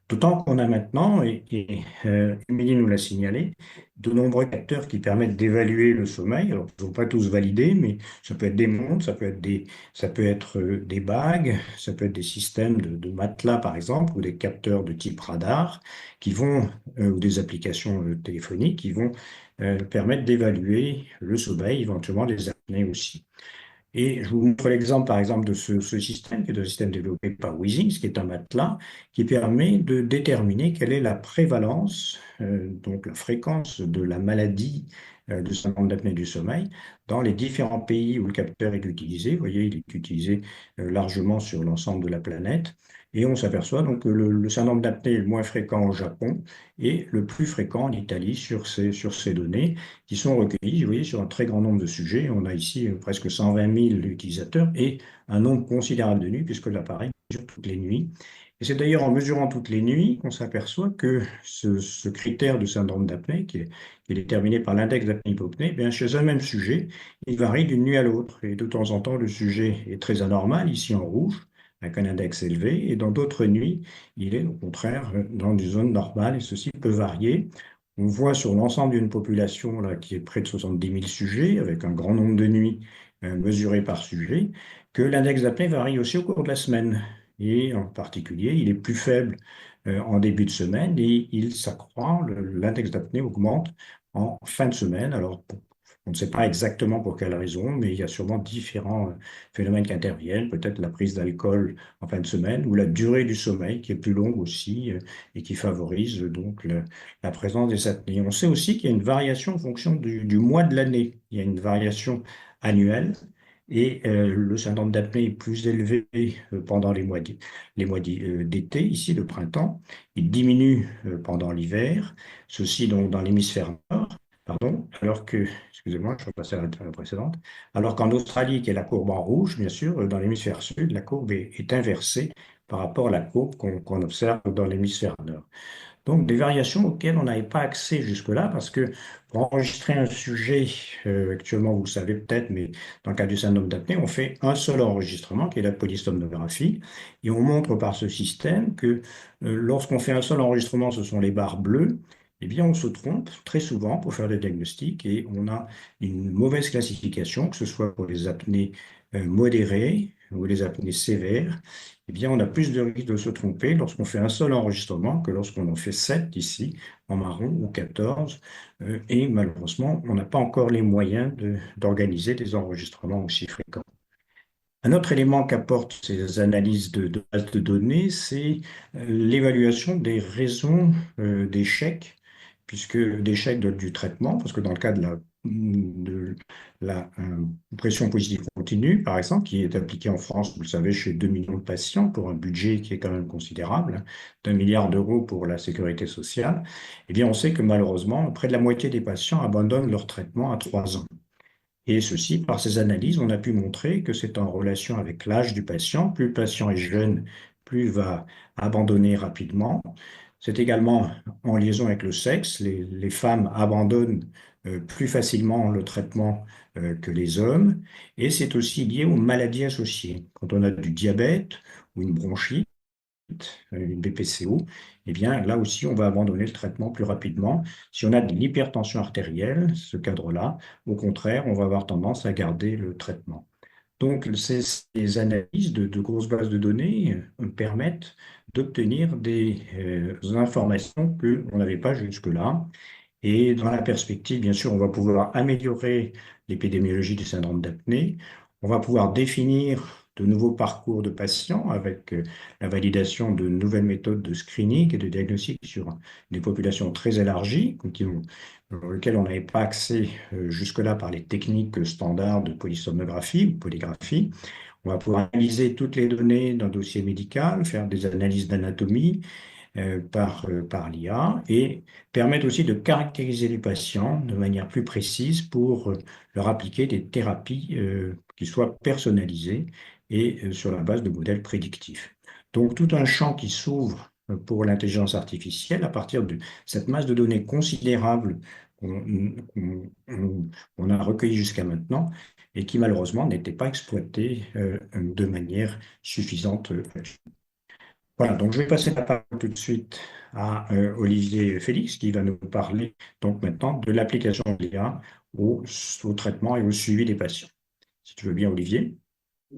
D'autant qu'on a maintenant, Émilie nous l'a signalé, de nombreux capteurs qui permettent d'évaluer le sommeil. Alors, ils ne sont pas tous validés, mais ça peut être des montres, ça peut être des bagues, ça peut être des systèmes de matelas, par exemple, ou des capteurs de type radar, ou des applications téléphoniques qui vont permettre d'évaluer le sommeil, éventuellement les apnées aussi. Et je vous montre l'exemple, par exemple, de ce système, qui est un système développé par Wheezings, qui est un matelas, qui permet de déterminer quelle est la prévalence, donc la fréquence de la maladie de syndrome d'apnée du sommeil dans les différents pays où le capteur est utilisé. Vous voyez, il est utilisé largement sur l'ensemble de la planète. Et on s'aperçoit donc que le syndrome d'apnée est le moins fréquent au Japon et le plus fréquent en Italie sur ces données qui sont recueillis, vous voyez, sur un très grand nombre de sujets. On a ici presque 120 000 utilisateurs et un nombre considérable de nuits, puisque l'appareil mesure toutes les nuits. Et c'est d'ailleurs en mesurant toutes les nuits qu'on s'aperçoit que ce critère de syndrome d'apnée, qui est déterminé par l'index d'apnée-hypopnée, bien, chez un même sujet, il varie d'une nuit à l'autre. Et de temps en temps, le sujet est très anormal, ici en rouge, avec un index élevé, et dans d'autres nuits, il est au contraire dans une zone normale, et ceci peut varier. On voit sur l'ensemble d'une population là, qui est près de 70 000 sujets, avec un grand nombre de nuits mesurées par sujet, que l'index d'apnée varie aussi au cours de la semaine. Et en particulier, il est plus faible en début de semaine et il s'accroît, l'index d'apnée augmente en fin de semaine. Alors, on ne sait pas exactement pour quelle raison, mais il y a sûrement différents phénomènes qui interviennent, peut-être la prise d'alcool en fin de semaine ou la durée du sommeil qui est plus longue aussi et qui favorise donc la présence des apnées. On sait aussi qu'il y a une variation en fonction du mois de l'année. Il y a une variation annuelle et le syndrome d'apnée est plus élevé pendant les mois d'été, ici le printemps. Il diminue pendant l'hiver, ceci donc dans l'hémisphère nord. Pardon, alors que, excusez-moi, je vais passer à la précédente, alors qu'en Australie, qui est la courbe en rouge, bien sûr, dans l'hémisphère sud, la courbe est inversée par rapport à la courbe qu'on observe dans l'hémisphère nord. Donc, des variations auxquelles on n'avait pas accès jusque-là, parce que pour enregistrer un sujet, actuellement, vous le savez peut-être, mais dans le cas du syndrome d'apnée, on fait un seul enregistrement, qui est la polysomnographie, et on montre par ce système que lorsqu'on fait un seul enregistrement, ce sont les barres bleues, eh bien, on se trompe très souvent pour faire des diagnostics et on a une mauvaise classification, que ce soit pour les apnées modérées, ou les apnées sévères, eh bien, on a plus de risques de se tromper lorsqu'on fait un seul enregistrement que lorsqu'on en fait 7 ici, en marron, ou 14. Et malheureusement, on n'a pas encore les moyens d'organiser des enregistrements aussi fréquents. Un autre élément qu'apportent ces analyses de bases de données, c'est l'évaluation des raisons d'échec, puisque d'échec du traitement, parce que dans le cas de la pression positive continue, par exemple, qui est appliquée en France, vous le savez, chez 2 millions de patients pour un budget qui est quand même considérable, d'1 milliard d'euros pour la sécurité sociale, eh bien, on sait que malheureusement, près de la moitié des patients abandonnent leur traitement à 3 ans. Et ceci, par ces analyses, on a pu montrer que c'est en relation avec l'âge du patient. Plus le patient est jeune, plus il va abandonner rapidement. C'est également en liaison avec le sexe. Les femmes abandonnent plus facilement le traitement que les hommes. Et c'est aussi lié aux maladies associées. Quand on a du diabète ou une bronchite, une BPCO, eh bien là aussi, on va abandonner le traitement plus rapidement. Si on a de l'hypertension artérielle, ce cadre-là, au contraire, on va avoir tendance à garder le traitement. Donc, ces analyses de grosses bases de données permettent d'obtenir des informations qu'on n'avait pas jusque-là. Et dans la perspective, bien sûr, on va pouvoir améliorer l'épidémiologie du syndrome d'apnée. On va pouvoir définir de nouveaux parcours de patients avec la validation de nouvelles méthodes de screening et de diagnostic sur des populations très élargies, auxquelles on n'avait pas accès jusque-là par les techniques standards de polysomnographie ou polygraphie. On va pouvoir analyser toutes les données d'un dossier médical, faire des analyses d'anatomie, par l'IA et permettre aussi de caractériser les patients de manière plus précise pour leur appliquer des thérapies qui soient personnalisées et sur la base de modèles prédictifs. Donc tout un champ qui s'ouvre pour l'intelligence artificielle à partir de cette masse de données considérable qu'on a recueillie jusqu'à maintenant et qui malheureusement n'était pas exploitée de manière suffisante. Voilà, donc je vais passer la parole tout de suite à Olivier Félix qui va nous parler donc maintenant de l'application de l'IA au traitement et au suivi des patients. Si tu veux bien, Olivier.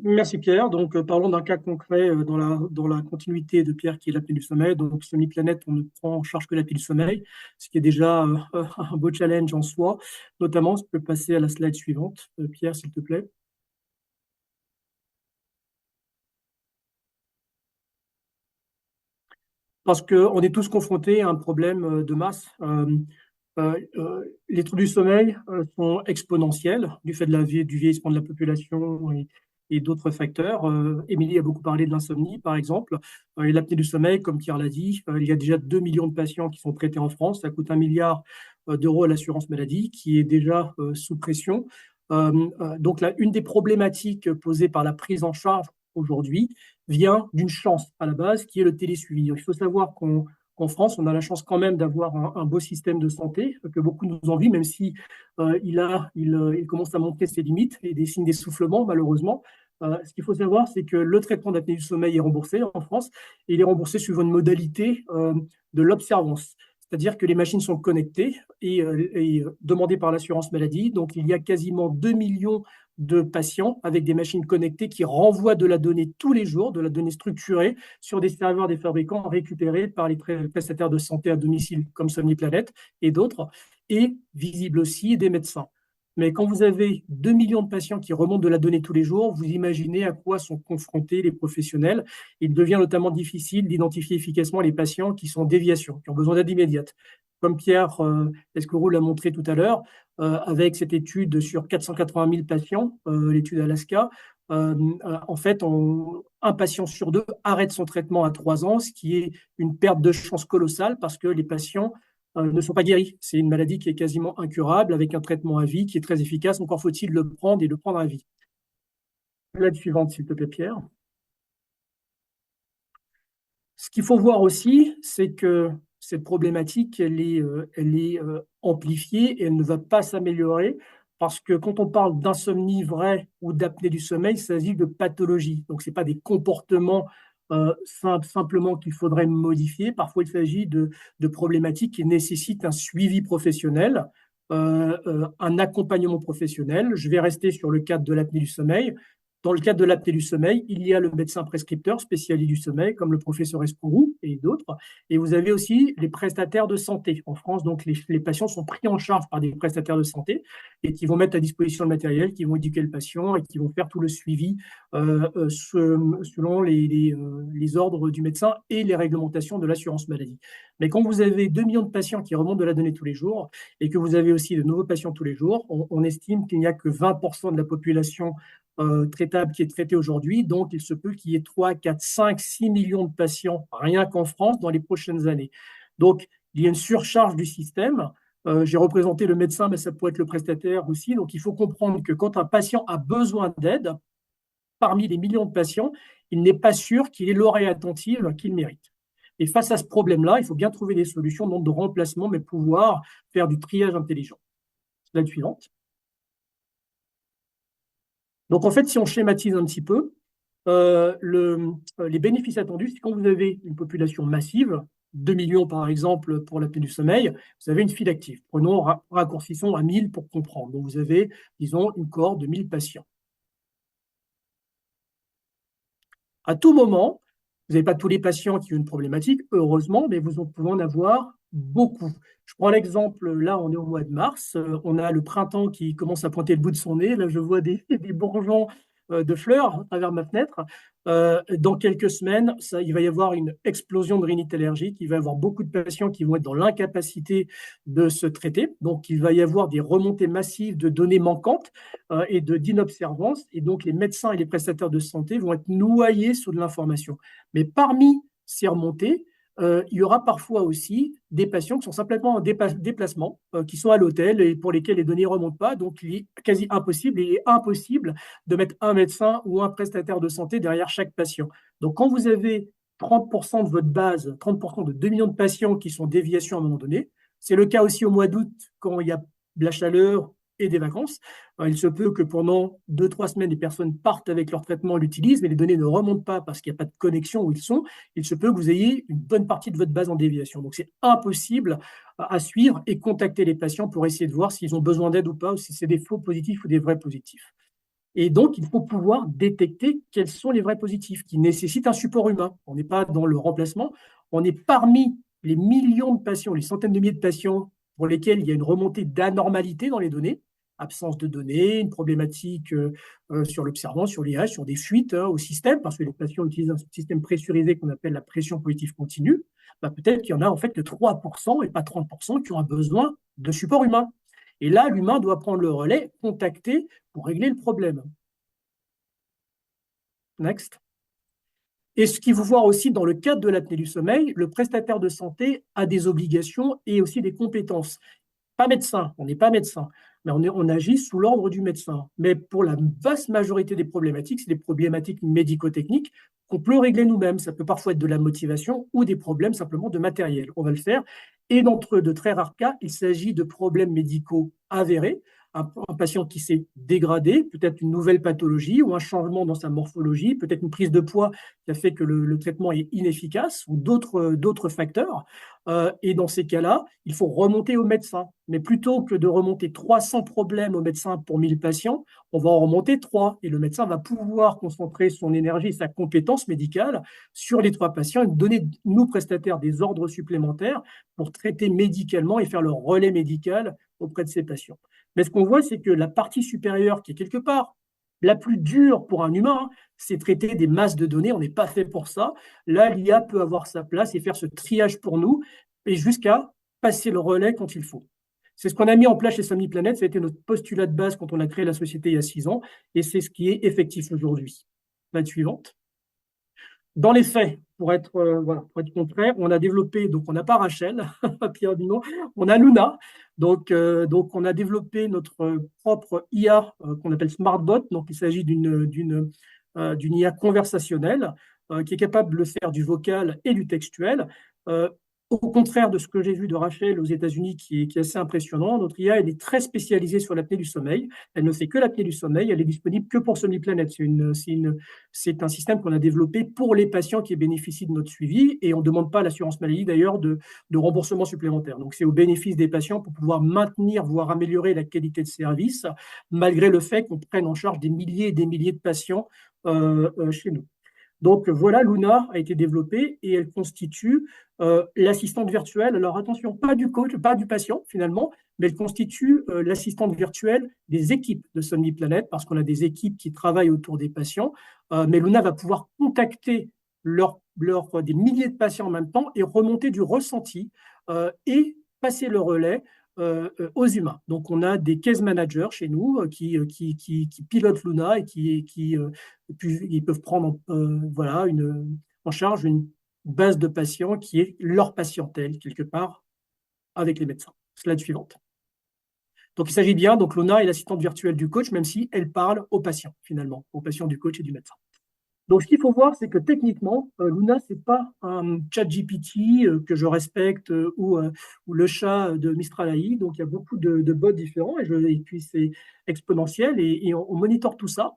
Merci Pierre. Donc, parlons d'un cas concret dans la continuité de Pierre qui est l'apnée du sommeil. Donc, Somniplanète, on ne prend en charge que l'apnée du sommeil, ce qui est déjà un beau challenge en soi. Notamment, tu peux passer à la slide suivante, Pierre, s'il te plaît. Parce qu'on est tous confrontés à un problème de masse. Les troubles du sommeil sont exponentiels du fait du vieillissement de la population et d'autres facteurs. Émilie a beaucoup parlé de l'insomnie, par exemple. Et l'apnée du sommeil, comme Pierre l'a dit, il y a déjà 2 millions de patients qui sont traités en France. Ça coûte 1 milliard d'euros à l'assurance maladie, qui est déjà sous pression. Donc là, une des problématiques posées par la prise en charge aujourd'hui vient d'une chance à la base, qui est le télésuivi. Il faut savoir qu'en France, on a la chance quand même d'avoir un beau système de santé que beaucoup nous envient, même si il commence à montrer ses limites et des signes d'essoufflement, malheureusement. Ce qu'il faut savoir, c'est que le traitement d'apnée du sommeil est remboursé en France et il est remboursé suivant une modalité de l'observance. C'est-à-dire que les machines sont connectées et demandées par l'assurance maladie. Donc, il y a quasiment 2 millions de patients avec des machines connectées qui renvoient de la donnée tous les jours, de la donnée structurée sur des serveurs des fabricants récupérés par les prestataires de santé à domicile comme Somniplanète et d'autres, et visible aussi des médecins. Mais quand vous avez 2 millions de patients qui remontent de la donnée tous les jours, vous imaginez à quoi sont confrontés les professionnels. Il devient notamment difficile d'identifier efficacement les patients qui sont en déviation, qui ont besoin d'aide immédiate. Comme Pierre Esquerou l'a montré tout à l'heure, avec cette étude sur 480 000 patients, l'étude Alaska, en fait, un patient sur deux arrête son traitement à 3 ans, ce qui est une perte de chance colossale parce que les patients ne sont pas guéris. C'est une maladie qui est quasiment incurable avec un traitement à vie qui est très efficace. Encore faut-il le prendre et le prendre à vie. Slide suivante, s'il te plaît, Pierre. Ce qu'il faut voir aussi, c'est que cette problématique, elle est amplifiée et elle ne va pas s'améliorer parce que quand on parle d'insomnie vraie ou d'apnée du sommeil, il s'agit de pathologie. Donc, ce n'est pas des comportements simplement qu'il faudrait modifier. Parfois, il s'agit de problématiques qui nécessitent un suivi professionnel, un accompagnement professionnel. Je vais rester sur le cadre de l'apnée du sommeil. Dans le cadre de l'apnée du sommeil, il y a le médecin prescripteur spécialisé du sommeil, comme le professeur Escourou et d'autres. Et vous avez aussi les prestataires de santé. En France, donc, les patients sont pris en charge par des prestataires de santé et qui vont mettre à disposition le matériel, qui vont éduquer le patient et qui vont faire tout le suivi selon les ordres du médecin et les réglementations de l'assurance maladie. Mais quand vous avez 2 millions de patients qui remontent de la donnée tous les jours et que vous avez aussi de nouveaux patients tous les jours, on estime qu'il n'y a que 20% de la population traitable qui est traitée aujourd'hui. Donc, il se peut qu'il y ait 3, 4, 5, 6 millions de patients rien qu'en France dans les prochaines années. Donc, il y a une surcharge du système. J'ai représenté le médecin, mais ça pourrait être le prestataire aussi. Donc, il faut comprendre que quand un patient a besoin d'aide, parmi les millions de patients, il n'est pas sûr qu'il ait l'oreille attentive qu'il mérite. Et face à ce problème-là, il faut bien trouver des solutions, non de remplacement, mais pouvoir faire du triage intelligent. Slide suivante. Donc, en fait, si on schématise un petit peu, les bénéfices attendus, c'est quand vous avez une population massive, 2 millions par exemple pour l'apnée du sommeil, vous avez une file active. Prenons, raccourcissons à 1000 pour comprendre. Donc, vous avez, disons, une cohorte de 1000 patients. À tout moment, vous n'avez pas tous les patients qui ont une problématique, heureusement, mais vous pouvez en avoir beaucoup. Je prends l'exemple, là, on est au mois de mars, on a le printemps qui commence à pointer le bout de son nez. Là, je vois des bourgeons de fleurs à travers ma fenêtre. Dans quelques semaines, il va y avoir une explosion de rhinite allergique. Il va y avoir beaucoup de patients qui vont être dans l'incapacité de se traiter. Donc, il va y avoir des remontées massives de données manquantes et d'inobservance. Et donc, les médecins et les prestataires de santé vont être noyés sous de l'information. Mais parmi ces remontées, il y aura parfois aussi des patients qui sont simplement en déplacement, qui sont à l'hôtel et pour lesquels les données ne remontent pas. Donc, il est quasi impossible, de mettre un médecin ou un prestataire de santé derrière chaque patient. Donc, quand vous avez 30% de votre base, 30% de 2 millions de patients qui sont en déviation à un moment donné, c'est le cas aussi au mois d'août quand il y a de la chaleur et des vacances. Il se peut que pendant 2-3 semaines, les personnes partent avec leur traitement et l'utilisent, mais les données ne remontent pas parce qu'il n'y a pas de connexion où ils sont. Il se peut que vous ayez une bonne partie de votre base en déviation. Donc, c'est impossible à suivre et contacter les patients pour essayer de voir s'ils ont besoin d'aide ou pas, ou si c'est des faux positifs ou des vrais positifs. Et donc, il faut pouvoir détecter quels sont les vrais positifs qui nécessitent un support humain. On n'est pas dans le remplacement, on est parmi les millions de patients, les centaines de milliers de patients pour lesquels il y a une remontée d'anormalité dans les données, absence de données, une problématique sur l'observance, sur l'IH, sur des fuites au système, parce que les patients utilisent un système pressurisé qu'on appelle la pression positive continue. Peut-être qu'il y en a en fait que 3% et pas 30% qui ont un besoin de support humain. Et là, l'humain doit prendre le relais, contacter pour régler le problème. Next. Et ce qu'il faut voir aussi dans le cadre de l'apnée du sommeil, le prestataire de santé a des obligations et aussi des compétences. Pas médecin, on n'est pas médecin, mais on agit sous l'ordre du médecin. Mais pour la vaste majorité des problématiques, c'est des problématiques médico-techniques qu'on peut régler nous-mêmes. Ça peut parfois être de la motivation ou des problèmes simplement de matériel. On va le faire. Et d'entre de très rares cas, il s'agit de problèmes médicaux avérés. Un patient qui s'est dégradé, peut-être une nouvelle pathologie ou un changement dans sa morphologie, peut-être une prise de poids qui a fait que le traitement est inefficace ou d'autres facteurs. Et dans ces cas-là, il faut remonter au médecin. Mais plutôt que de remonter 300 problèmes au médecin pour 1000 patients, on va en remonter 3. Et le médecin va pouvoir concentrer son énergie et sa compétence médicale sur les 3 patients et donner, nous, prestataires, des ordres supplémentaires pour traiter médicalement et faire le relais médical auprès de ces patients. Mais ce qu'on voit, c'est que la partie supérieure, qui est quelque part la plus dure pour un humain, c'est traiter des masses de données. On n'est pas fait pour ça. Là, l'IA peut avoir sa place et faire ce triage pour nous, et jusqu'à passer le relais quand il faut. C'est ce qu'on a mis en place chez Somniplanète. Ça a été notre postulat de base quand on a créé la société il y a 6 ans, et c'est ce qui est effectif aujourd'hui. Slide suivante. Dans les faits, pour être concret, on a développé, donc on n'a pas Rachel, Pierre Dumont, on a Luna. Donc, on a développé notre propre IA qu'on appelle SmartBot. Donc, il s'agit d'une IA conversationnelle qui est capable de faire du vocal et du textuel. au contraire de ce que j'ai vu de Rachel aux États-Unis, qui est assez impressionnant, notre IA, elle est très spécialisée sur l'apnée du sommeil. Elle ne fait que l'apnée du sommeil. Elle est disponible que pour SomniPlanet. C'est un système qu'on a développé pour les patients qui bénéficient de notre suivi et on ne demande pas à l'assurance maladie d'ailleurs de remboursement supplémentaire. Donc, c'est au bénéfice des patients pour pouvoir maintenir, voire améliorer la qualité de service, malgré le fait qu'on prenne en charge des milliers et des milliers de patients chez nous. Donc voilà, Luna a été développée et elle constitue l'assistante virtuelle. Alors attention, pas du coach, pas du patient finalement, mais elle constitue l'assistante virtuelle des équipes de SomniPlanet parce qu'on a des équipes qui travaillent autour des patients. Mais Luna va pouvoir contacter des milliers de patients en même temps et remonter du ressenti et passer le relais aux humains. Donc, on a des case managers chez nous qui pilotent Luna et ils peuvent prendre voilà, en charge une base de patients qui est leur patientèle, quelque part, avec les médecins. Slide suivante. Donc, il s'agit bien, donc Luna est l'assistante virtuelle du coach, même si elle parle aux patients, finalement, aux patients du coach et du médecin. Donc, ce qu'il faut voir, c'est que techniquement, Luna, ce n'est pas un chat GPT que je respecte ou le chat de Mistral AI. Donc, il y a beaucoup de bots différents et puis c'est exponentiel et on monitore tout ça.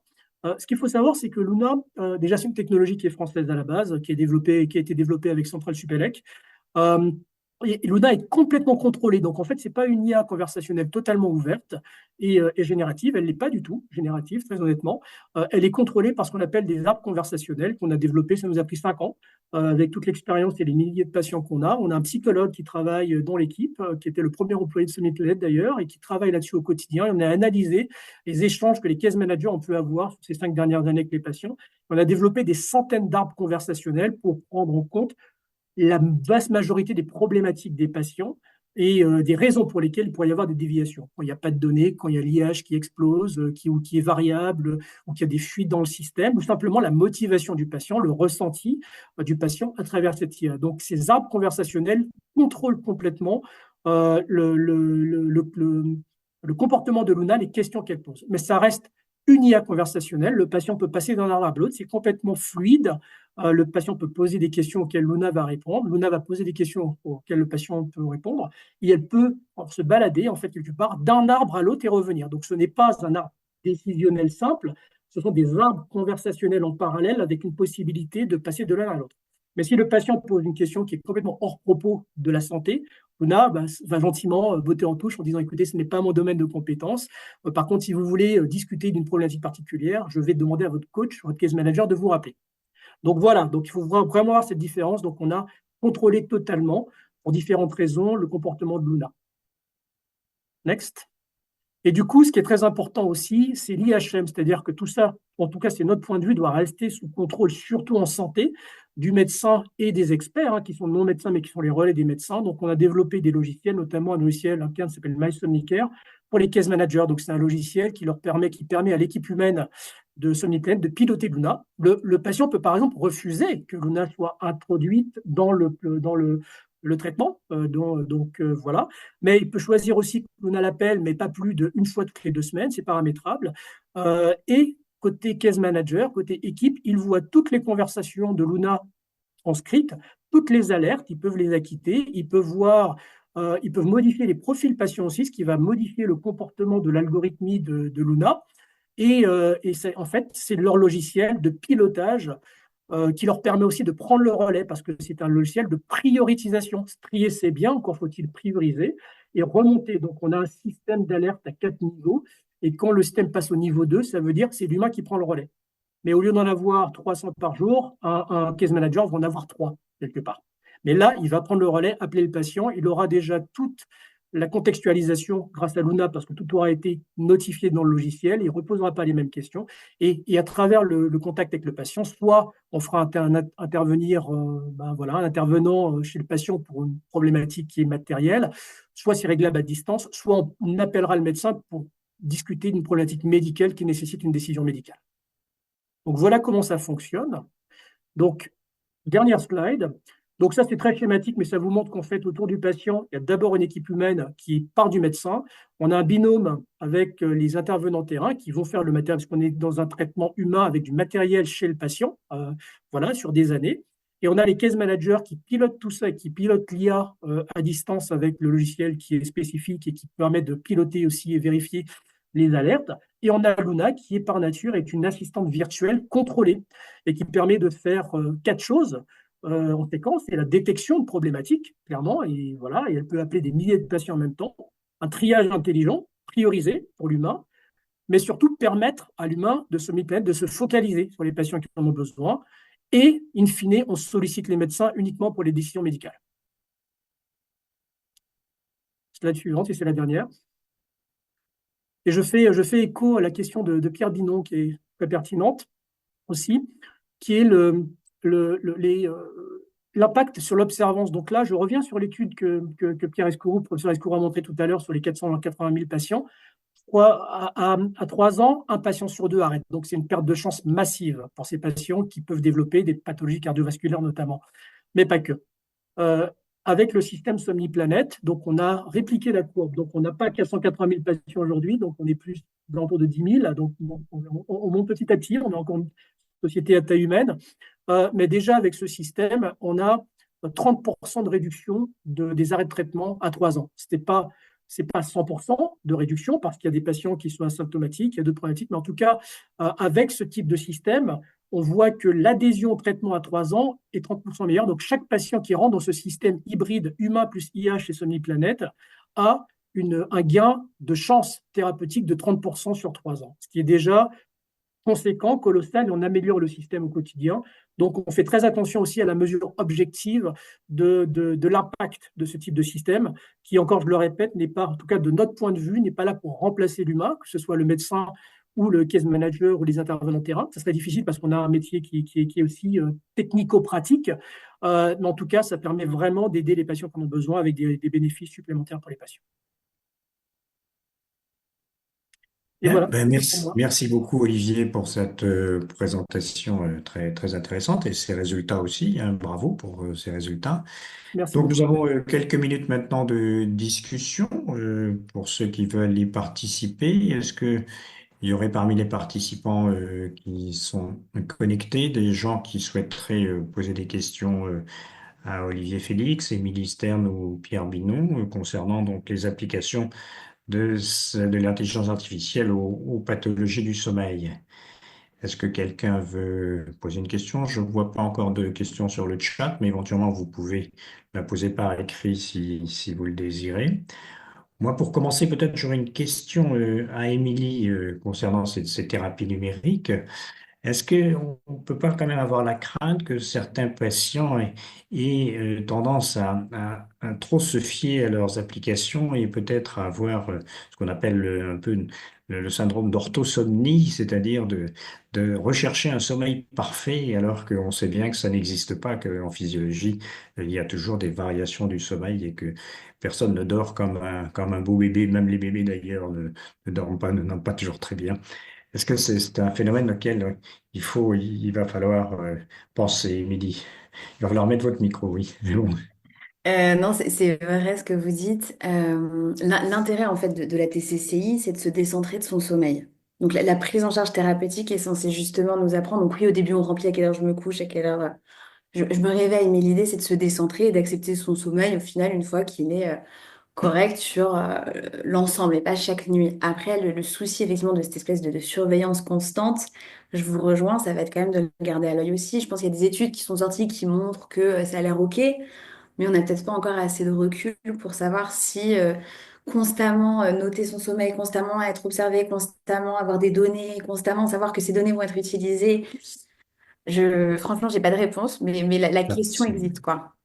Ce qu'il faut savoir, c'est que Luna, déjà, c'est une technologie qui est française à la base, qui a été développée avec Central Supélec. Et Luna est complètement contrôlée. Donc, en fait, ce n'est pas une IA conversationnelle totalement ouverte et générative. Elle n'est pas du tout générative, très honnêtement. Elle est contrôlée par ce qu'on appelle des arbres conversationnels qu'on a développés. Ça nous a pris 5 ans avec toute l'expérience et les milliers de patients qu'on a. On a un psychologue qui travaille dans l'équipe, qui était le premier employé de SomniPlanet d'ailleurs, et qui travaille là-dessus au quotidien. Et on a analysé les échanges que les case managers ont pu avoir sur ces 5 dernières années avec les patients. On a développé des centaines d'arbres conversationnels pour prendre en compte la vaste majorité des problématiques des patients et des raisons pour lesquelles il pourrait y avoir des déviations. Quand il n'y a pas de données, quand il y a l'IH qui explose, qui est variable, ou qu'il y a des fuites dans le système, ou simplement la motivation du patient, le ressenti du patient à travers cette IA. Donc, ces arbres conversationnels contrôlent complètement le comportement de Luna, les questions qu'elle pose. Mais ça reste une IA conversationnelle. Le patient peut passer d'un arbre à l'autre. C'est complètement fluide. Le patient peut poser des questions auxquelles Luna va répondre. Luna va poser des questions auxquelles le patient peut répondre. Et elle peut se balader, en fait, quelque part, d'un arbre à l'autre et revenir. Donc, ce n'est pas un arbre décisionnel simple. Ce sont des arbres conversationnels en parallèle avec une possibilité de passer de l'un à l'autre. Mais si le patient pose une question qui est complètement hors propos de la santé, Luna va gentiment botter en touche en disant, écoutez, ce n'est pas mon domaine de compétence. Par contre, si vous voulez discuter d'une problématique particulière, je vais demander à votre coach, votre case manager, de vous rappeler. Donc voilà, donc il faut vraiment avoir cette différence. Donc on a contrôlé totalement, pour différentes raisons, le comportement de Luna. Next. Et du coup, ce qui est très important aussi, c'est l'IHM, c'est-à-dire que tout ça, en tout cas, c'est notre point de vue, doit rester sous contrôle, surtout en santé, du médecin et des experts, qui sont non médecins, mais qui sont les relais des médecins. Donc, on a développé des logiciels, notamment un logiciel interne qui s'appelle MySomnicare, pour les case managers. Donc, c'est un logiciel qui permet à l'équipe humaine de SomniPlanet de piloter Luna. Le patient peut, par exemple, refuser que Luna soit introduite dans le traitement. Voilà. Mais il peut choisir aussi que Luna l'appelle, mais pas plus d'une fois toutes les 2 semaines, c'est paramétrable. Et côté case manager, côté équipe, il voit toutes les conversations de Luna transcrites, toutes les alertes, ils peuvent les acquitter, ils peuvent modifier les profils patients aussi, ce qui va modifier le comportement de l'algorithmie de Luna. Et en fait, c'est leur logiciel de pilotage qui leur permet aussi de prendre le relais parce que c'est un logiciel de priorisation. Trier, c'est bien, encore faut-il prioriser et remonter. Donc, on a un système d'alerte à 4 niveaux et quand le système passe au niveau 2, ça veut dire que c'est l'humain qui prend le relais. Mais au lieu d'en avoir 300 par jour, un case manager va en avoir 3 quelque part. Mais là, il va prendre le relais, appeler le patient, il aura déjà toute la contextualisation grâce à Luna, parce que tout aura été notifié dans le logiciel, il ne reposera pas les mêmes questions. Et à travers le contact avec le patient, soit on fera intervenir un intervenant chez le patient pour une problématique qui est matérielle, soit c'est réglable à distance, soit on appellera le médecin pour discuter d'une problématique médicale qui nécessite une décision médicale. Donc voilà comment ça fonctionne. Donc, dernière slide. Donc ça, c'est très schématique, mais ça vous montre qu'en fait, autour du patient, il y a d'abord une équipe humaine qui part du médecin. On a un binôme avec les intervenants terrain qui vont faire le matériel, parce qu'on est dans un traitement humain avec du matériel chez le patient, voilà, sur des années. Et on a les case managers qui pilotent tout ça, et qui pilotent l'IA à distance avec le logiciel qui est spécifique et qui permet de piloter aussi et vérifier les alertes. Et on a Luna qui est par nature est une assistante virtuelle contrôlée et qui permet de faire quatre choses en séquence. C'est la détection de problématiques, clairement, et voilà, et elle peut appeler des milliers de patients en même temps. Un triage intelligent, priorisé pour l'humain, mais surtout permettre à l'humain de de se focaliser sur les patients qui en ont besoin. Et, in fine, on sollicite les médecins uniquement pour les décisions médicales. Slide suivante, et c'est la dernière. Et je fais écho à la question de Pierre Binon, qui est très pertinente aussi, qui est l'impact sur l'observance. Donc là, je reviens sur l'étude que Pierre Escourou, professeur Escourou a montré tout à l'heure sur les 480 000 patients. À 3 ans, un patient sur deux arrête. Donc, c'est une perte de chance massive pour ces patients qui peuvent développer des pathologies cardiovasculaires notamment, mais pas que. Euh, Avec le système Somniplanète, donc on a répliqué la courbe. Donc, on n'a pas 480 000 patients aujourd'hui, donc on est plus autour de 10 000. Donc, on monte petit à petit, on est encore une société à taille humaine. Mais déjà, avec ce système, on a 30% de réduction des arrêts de traitement à 3 ans. C'est pas 100% de réduction parce qu'il y a des patients qui sont asymptomatiques, il y a d'autres problématiques, mais en tout cas, avec ce type de système, on voit que l'adhésion au traitement à 3 ans est 30% meilleure. Donc, chaque patient qui rentre dans ce système hybride humain plus IA chez Somniplanète a un gain de chance thérapeutique de 30% sur 3 ans, ce qui est déjà conséquent, colossal, et on améliore le système au quotidien. Donc, on fait très attention aussi à la mesure objective de l'impact de ce type de système, qui, encore, je le répète, n'est pas, en tout cas de notre point de vue, n'est pas là pour remplacer l'humain, que ce soit le médecin ou le case manager ou les intervenants terrain. Ça serait difficile parce qu'on a un métier qui est aussi technico-pratique. Mais en tout cas, ça permet vraiment d'aider les patients qui en ont besoin avec des bénéfices supplémentaires pour les patients. Et Bien, voilà, ben c'est tout pour moi. merci beaucoup Olivier pour cette présentation très, très intéressante et ces résultats aussi, hein. Bravo pour ces résultats. Merci Donc nous beaucoup. avons quelques minutes maintenant de discussion pour ceux qui veulent y participer. Est-ce qu'il y aurait parmi les participants qui sont connectés des gens qui souhaiteraient poser des questions à Olivier Félix, Émilie Stern ou Pierre Binon concernant donc les applications de l'intelligence artificielle aux pathologies du sommeil? Est-ce que quelqu'un veut poser une question? Je ne vois pas encore de questions sur le chat, mais éventuellement vous pouvez la poser par écrit si vous le désirez. Moi, pour commencer, peut-être j'aurais une question à Émilie concernant ces thérapies numériques. Est-ce qu'on ne peut pas quand même avoir la crainte que certains patients aient, tendance à trop se fier à leurs applications et peut-être à avoir ce qu'on appelle un peu le syndrome d'orthosomnie, c'est-à-dire de rechercher un sommeil parfait alors qu'on sait bien que ça n'existe pas, qu'en physiologie, il y a toujours des variations du sommeil et que personne ne dort comme un beau bébé, même les bébés d'ailleurs ne dorment pas, ne dorment pas toujours très bien. Est-ce que c'est un phénomène auquel il va falloir penser, Émilie? Il va falloir mettre votre micro, oui. Mais bon. Non, c'est vrai ce que vous dites. L'intérêt en fait de la TCCI, c'est de se décentrer de son sommeil. Donc la prise en charge thérapeutique est censée justement nous apprendre. Donc oui, au début, on remplit à quelle heure je me couche, à quelle heure je me réveille, mais l'idée, c'est de se décentrer et d'accepter son sommeil au final, une fois qu'il est correct sur l'ensemble et pas chaque nuit. Après, le souci effectivement de cette espèce de surveillance constante, je vous rejoins, ça va être quand même de le garder à l'œil aussi. Je pense qu'il y a des études qui sont sorties qui montrent que ça a l'air OK, mais on n'a peut-être pas encore assez de recul pour savoir si constamment noter son sommeil, constamment être observé, constamment avoir des données, constamment savoir que ces données vont être utilisées. Franchement, j'ai pas de réponse, mais la Ça, question existe, quoi.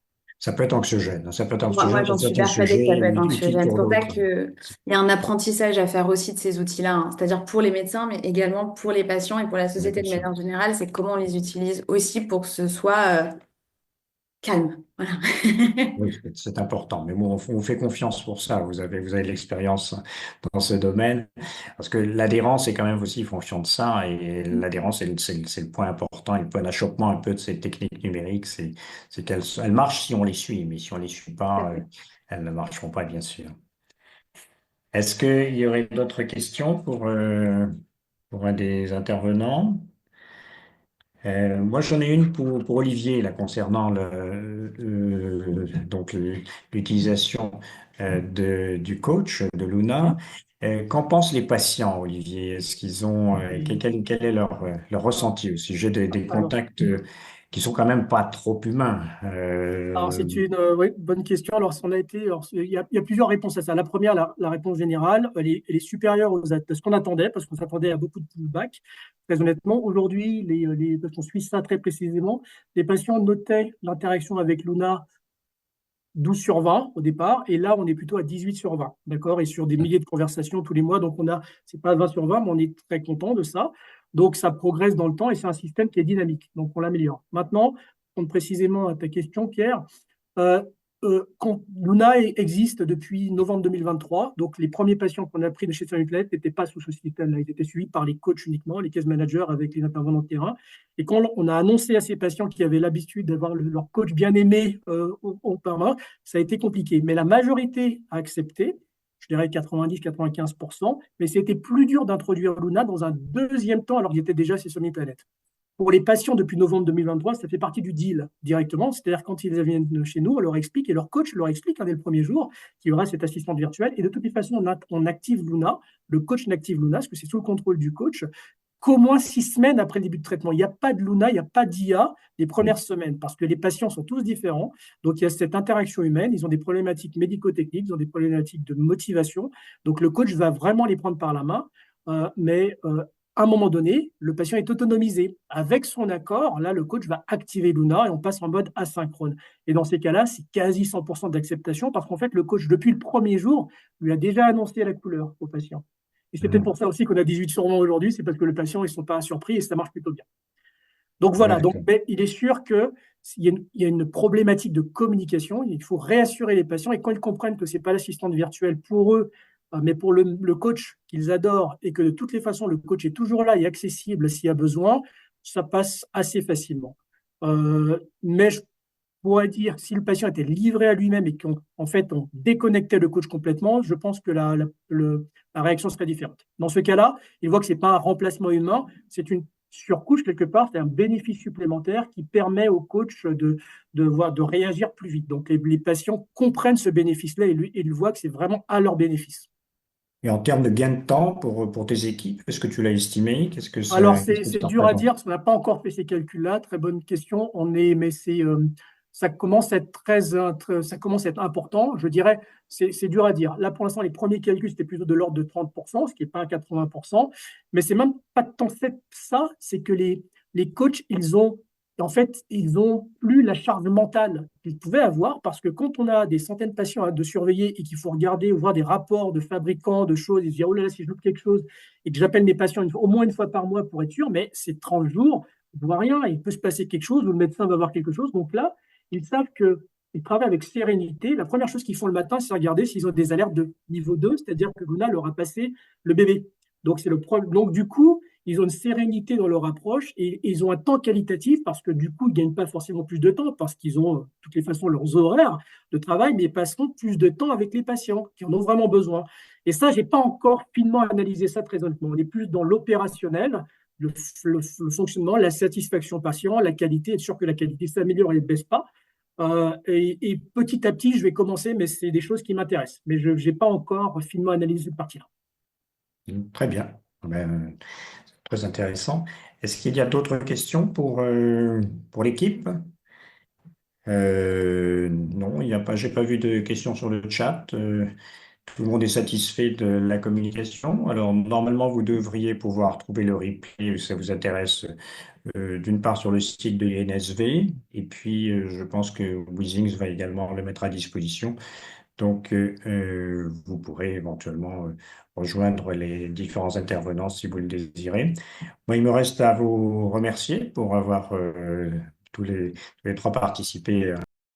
ça peut être anxiogène, hein. Ça peut être Moi, anxiogène j'en pour suis certains persuadée que ça sujets, peut être utile anxiogène. C'est pour pour ça d'autres. qu'il y a un apprentissage à faire aussi de ces outils-là, hein. C'est-à-dire pour les médecins, mais également pour les patients et pour la On est société de patient. manière générale, c'est comment on les utilise aussi pour que ce soit calme. Voilà. Oui, c'est important. Mais bon, on vous fait confiance pour ça. Vous avez de l'expérience dans ce domaine. Parce que l'adhérence est quand même aussi fonction de ça. Et l'adhérence, c'est le point important et le point d'achoppement un peu de ces techniques numériques. C'est qu'elles marchent si on les suit. Mais si on les suit pas, elles ne marcheront pas, bien sûr. Est-ce qu'il y aurait d'autres questions pour un des intervenants? Moi, j'en ai une pour Olivier là, concernant donc l'utilisation du coach de Luna. Mhm. Qu'en pensent les patients, Olivier? Est-ce qu'ils ont quel est leur ressenti au sujet des Alors, contacts qui sont quand même pas trop humains? c'est une ouais, bonne question. Alors, il y a plusieurs réponses à ça. La première, la réponse générale, elle est supérieure à ce qu'on attendait, parce qu'on s'attendait à beaucoup de pullback. Très honnêtement, aujourd'hui, parce qu'on suit ça très précisément, les patients notaient l'interaction avec Luna 12 sur 20 au départ, et là, on est plutôt à 18 sur 20, d'accord? Et sur des milliers de conversations tous les mois, donc c'est pas 20 sur 20, mais on est très content de ça. Donc, ça progresse dans le temps et c'est un système qui est dynamique, donc on l'améliore. Maintenant, pour répondre précisément à ta question, Pierre, euh, Luna existe depuis novembre 2023. Donc, les premiers patients qu'on a pris de chez Sanuplate n'étaient pas sous ce système-là. Ils étaient suivis par les coachs uniquement, les case managers avec les intervenants de terrain. Et quand on a annoncé à ces patients qui avaient l'habitude d'avoir leur coach bien aimé au permanent, ça a été compliqué. Mais la majorité a accepté, je dirais 90-95%, mais c'était plus dur d'introduire Luna dans un deuxième temps alors qu'il était déjà chez Somniplanète. Pour les patients depuis novembre 2023, ça fait partie du deal directement. C'est-à-dire quand ils viennent chez nous, on leur explique et leur coach leur explique dès le premier jour qu'il y aura cette assistante virtuelle. Et de toutes les façons, on active Luna, le coach n'active Luna, parce que c'est sous le contrôle du coach, qu'au moins 6 semaines après le début de traitement. Il n'y a pas de Luna, il n'y a pas d'IA les premières semaines, parce que les patients sont tous différents. Donc il y a cette interaction humaine, ils ont des problématiques médico-techniques, ils ont des problématiques de motivation. Donc le coach va vraiment les prendre par la main, mais à un moment donné, le patient est autonomisé. Avec son accord, là, le coach va activer Luna et on passe en mode asynchrone. Et dans ces cas-là, c'est quasi 100% d'acceptation parce qu'en fait, le coach, depuis le premier jour, lui a déjà annoncé la couleur au patient. Et c'est peut-être Mhm. pour ça aussi qu'on a 18 sur 20 aujourd'hui, c'est parce que le patient, ils ne sont pas surpris et ça marche plutôt bien. Donc Ouais, voilà, donc, d'accord. mais il est sûr qu'il y a une problématique de communication, il faut réassurer les patients et quand ils comprennent que ce n'est pas l'assistante virtuelle pour eux, mais pour le coach qu'ils adorent et que de toutes les façons, le coach est toujours là et accessible s'il y a besoin, ça passe assez facilement. Mais je pourrais dire que si le patient était livré à lui-même et qu'en fait on déconnectait le coach complètement, je pense que la réaction serait différente. Dans ce cas-là, il voit que ce n'est pas un remplacement humain, c'est une surcouche quelque part, c'est un bénéfice supplémentaire qui permet au coach de réagir plus vite. Donc les patients comprennent ce bénéfice-là et ils voient que c'est vraiment à leur bénéfice. Et en termes de gain de temps pour tes équipes, est-ce que tu l'as estimé? Alors, Qu'est-ce que c'est ça dur à représente? dire, parce qu'on n'a pas encore fait ces calculs-là. Très bonne question. Mais ça commence à être ça commence à être important. Je dirais, c'est dur à dire. Là, pour l'instant, les premiers calculs, c'était plutôt de l'ordre de 30%, ce qui n'est pas 80%. Mais c'est même pas tant fait ça, c'est que les coachs, ils ont plus la charge mentale qu'ils pouvaient avoir, parce que quand on a des centaines de patients de surveiller et qu'il faut regarder ou voir des rapports de fabricants, de choses, et se dire, oh là là, si je loupe quelque chose, et que j'appelle mes patients au moins une fois par mois pour être sûr, mais c'est 30 jours, je ne vois rien, il peut se passer quelque chose, ou le médecin va voir quelque chose. Donc là, ils savent qu'ils travaillent avec sérénité. La première chose qu'ils font le matin, c'est regarder s'ils ont des alertes de niveau 2, c'est-à-dire que Luna leur a passé le bébé. Donc, c'est le problème. Donc, du coup, ils ont une sérénité dans leur approche et ils ont un temps qualitatif parce que du coup, ils ne gagnent pas forcément plus de temps parce qu'ils ont de toutes les façons leurs horaires de travail, mais ils passeront plus de temps avec les patients qui en ont vraiment besoin. Et ça, je n'ai pas encore finement analysé ça très honnêtement. On est plus dans l'opérationnel, le fonctionnement, la satisfaction patient, la qualité, être sûr que la qualité s'améliore et ne baisse pas. Et petit à petit, je vais commencer, mais c'est des choses qui m'intéressent. Mais je n'ai pas encore finement analysé cette partie-là. Très bien. Ben, très intéressant. Est-ce qu'il y a d'autres questions pour l'équipe? Non, il y a pas, j'ai pas vu de questions sur le chat. Tout le monde est satisfait de la communication. Alors, normalement, vous devriez pouvoir trouver le replay si ça vous intéresse, d'une part sur le site de l'INSV, et puis je pense que Withings va également le mettre à disposition. Donc, vous pourrez éventuellement rejoindre les différents intervenants si vous le désirez. Moi, il me reste à vous remercier pour avoir tous les trois participé